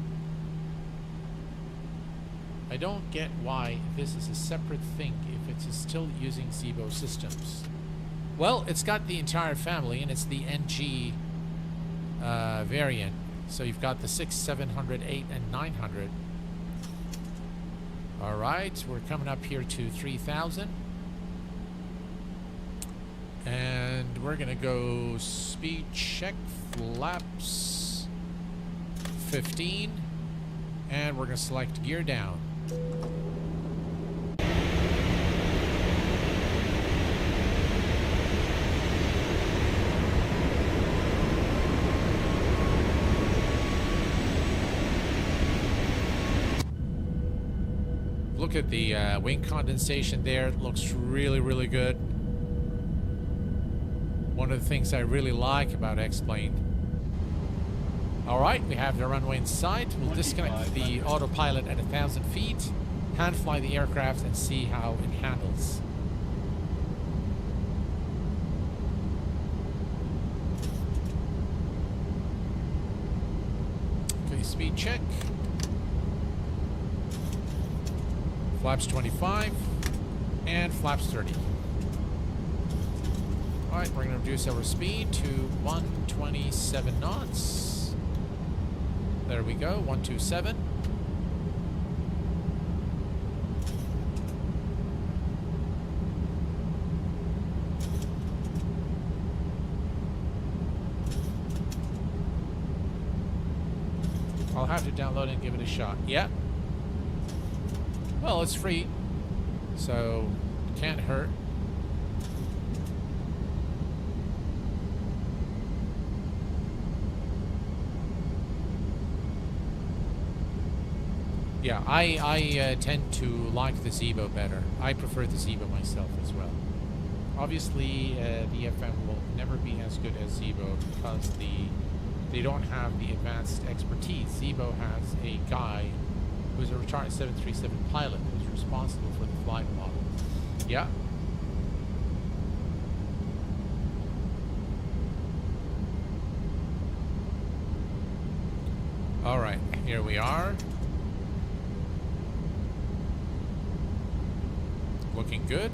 I don't get why this is a separate thing if it's still using Zibo systems. Well, it's got the entire family, and it's the NG variant. So you've got the 6, 700, 8, and 900. All right, we're coming up here to 3,000. And we're gonna go speed check, flaps 15, and we're gonna select gear down. Look at the wing condensation there. It looks really, really good. One of the things I really like about X-Plane. Alright, we have the runway in sight. We'll disconnect the autopilot at 1,000 feet, hand fly the aircraft, and see how it handles. Okay, speed check. Flaps 25 and flaps 30. Alright, we're going to reduce our speed to 127 knots. There we go, 127. I'll have to download it and give it a shot. Yeah. Well, it's free, so can't hurt. Yeah, I tend to like the Zibo better. I prefer the Zibo myself as well. Obviously, the FM will never be as good as Zibo because they don't have the advanced expertise. Zibo has a guy who's a retired 737 pilot who's responsible for the flight model. Yeah. All right, here we are. Looking good.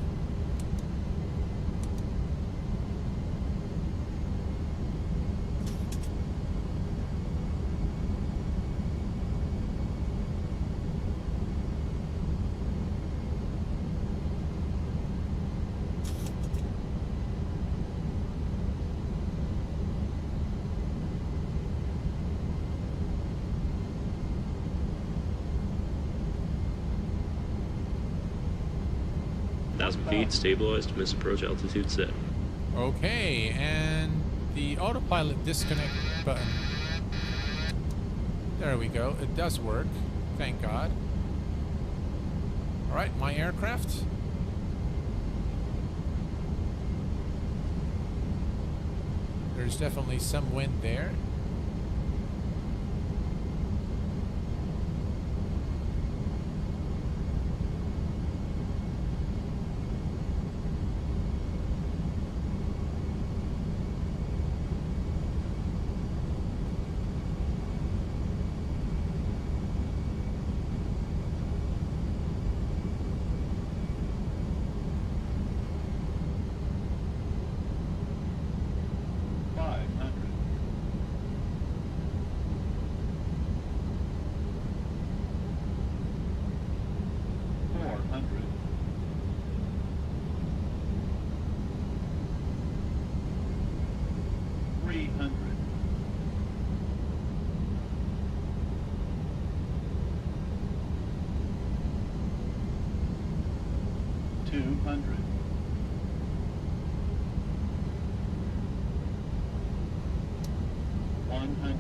Feet stabilized, miss approach altitude set. Okay, and the autopilot disconnect button. There we go. It does work. Thank God. All right, my aircraft. There's definitely some wind there. 200. 100.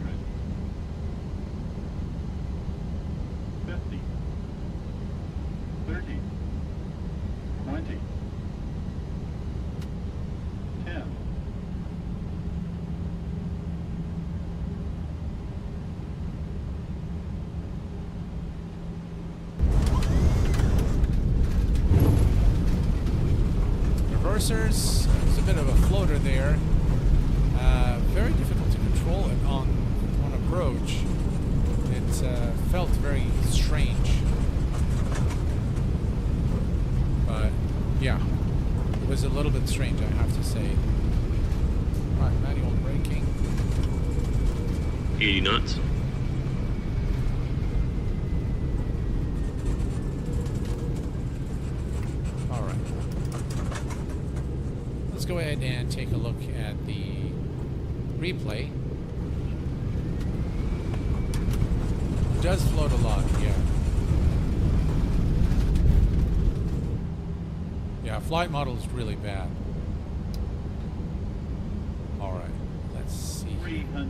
50. 30. 20. 10. Reversers, there's a bit of a floater there. Very difficult to control it on approach. It felt very strange. But yeah, it was a little bit strange, I have to say. Right, manual braking. 80 knots. Alright. Let's go ahead and take a look at the replay. It does float a lot, yeah. Yeah, flight model is really bad. Alright, let's see. 300.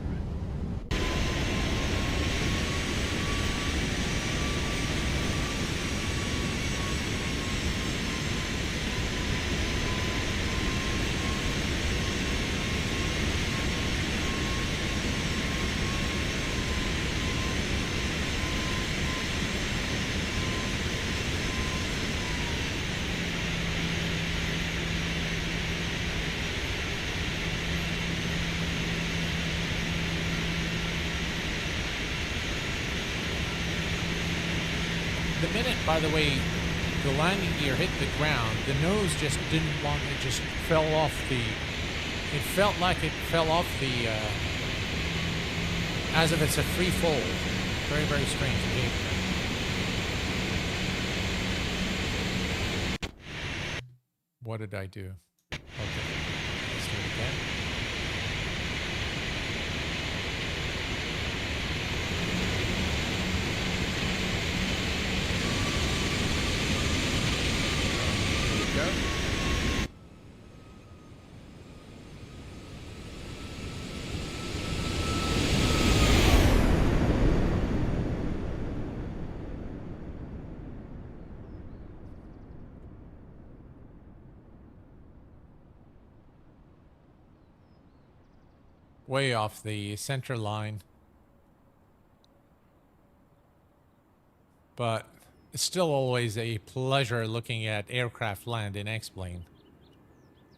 The minute, by the way, the landing gear hit the ground, the nose just didn't want, it just fell off the, it felt like it fell off the, as if it's a free fall. Very, very strange behavior. What did I do? Okay, let's do it again. Go. Way off the center line. But it's still always a pleasure looking at aircraft land in X-Plane.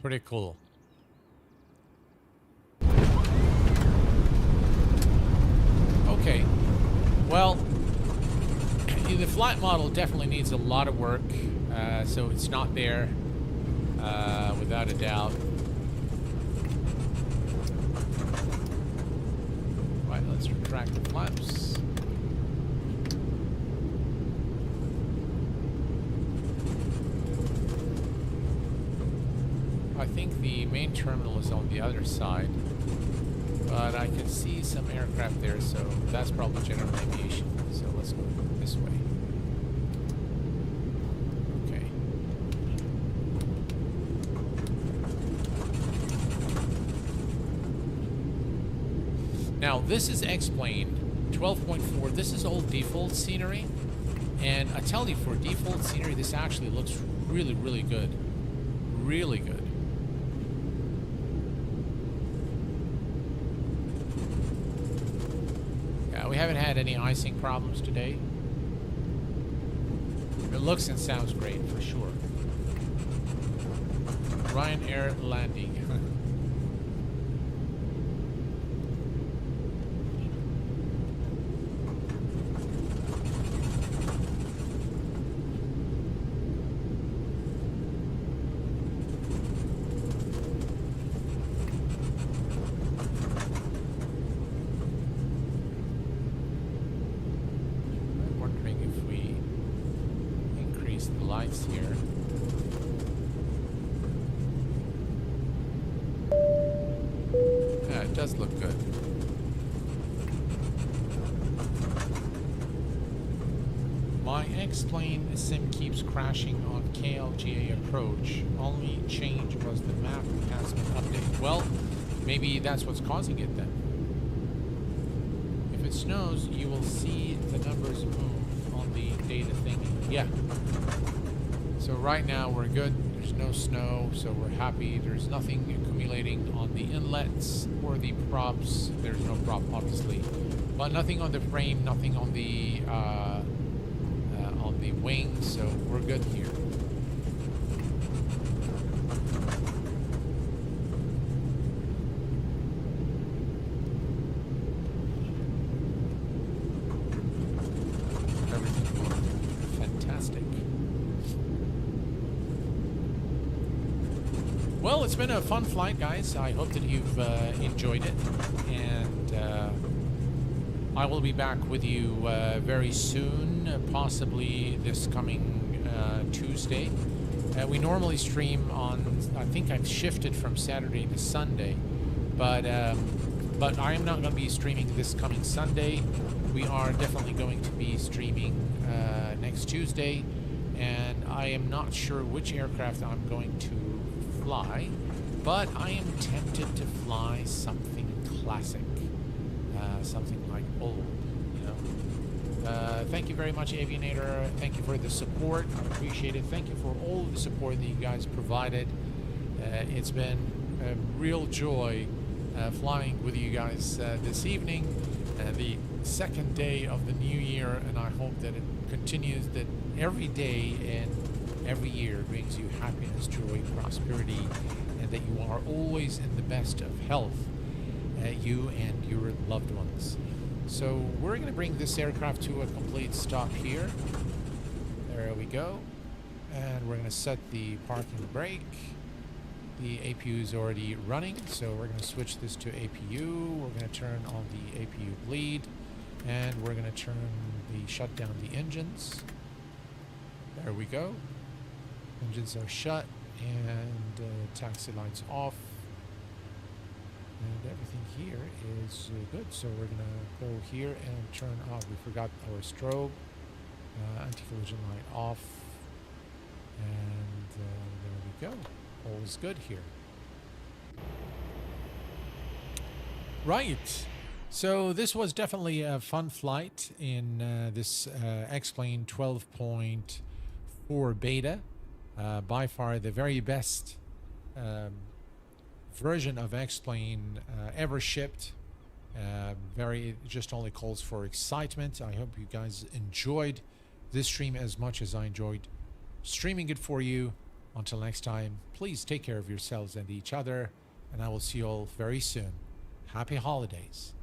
Pretty cool. Okay. Well, the flight model definitely needs a lot of work, so it's not there, without a doubt. Right, let's retract the flaps. I think the main terminal is on the other side, but I can see some aircraft there, so that's probably general aviation. So let's go this way. Okay. Now this is X-Plane 12.4. This is all default scenery, and I tell you, for default scenery, this actually looks really, really good. Really good. We haven't had any icing problems today. It looks and sounds great, for sure. Ryanair landing. Here. Yeah, it does look good. My X-plane sim keeps crashing on KLGA approach. Only change was the map has been updated. Well, maybe that's what's causing it then. If it snows, you will see the numbers move on the data thing. Yeah. So right now we're good. There's no snow, so we're happy. There's nothing accumulating on the inlets or the props. There's no prop, obviously, but nothing on the frame, nothing on the wings. So we're good here. Fantastic. Well, it's been a fun flight, guys. I hope that you've enjoyed it, and I will be back with you very soon, possibly this coming Tuesday. We normally stream on, I think I've shifted from Saturday to Sunday, but I am not going to be streaming this coming Sunday. We are definitely going to be streaming next Tuesday, and I am not sure which aircraft I'm going to fly, but I am tempted to fly something classic, something like old, you know. Thank you very much, Aviator. Thank you for the support. I appreciate it. Thank you for all the support that you guys provided. It's been a real joy flying with you guys this evening, the second day of the new year, and I hope that it continues, that every day and every year brings you happiness, joy, prosperity, and that you are always in the best of health, you and your loved ones. So we're going to bring this aircraft to a complete stop here. There we go. And we're going to set the parking brake. The APU is already running, so we're going to switch this to APU. We're going to turn on the APU bleed, and we're going to shut down the engines. There we go. Engines are shut, and taxi lights off, and everything here is good. So we're going to go here and turn off. We forgot our strobe. Anti-collision light off, and there we go. All is good here. Right. So this was definitely a fun flight in this X-Plane 12.4 beta. By far the very best version of X-Plane ever shipped. It just only calls for excitement. I hope you guys enjoyed this stream as much as I enjoyed streaming it for you. Until next time, please take care of yourselves and each other, and I will see you all very soon. Happy holidays.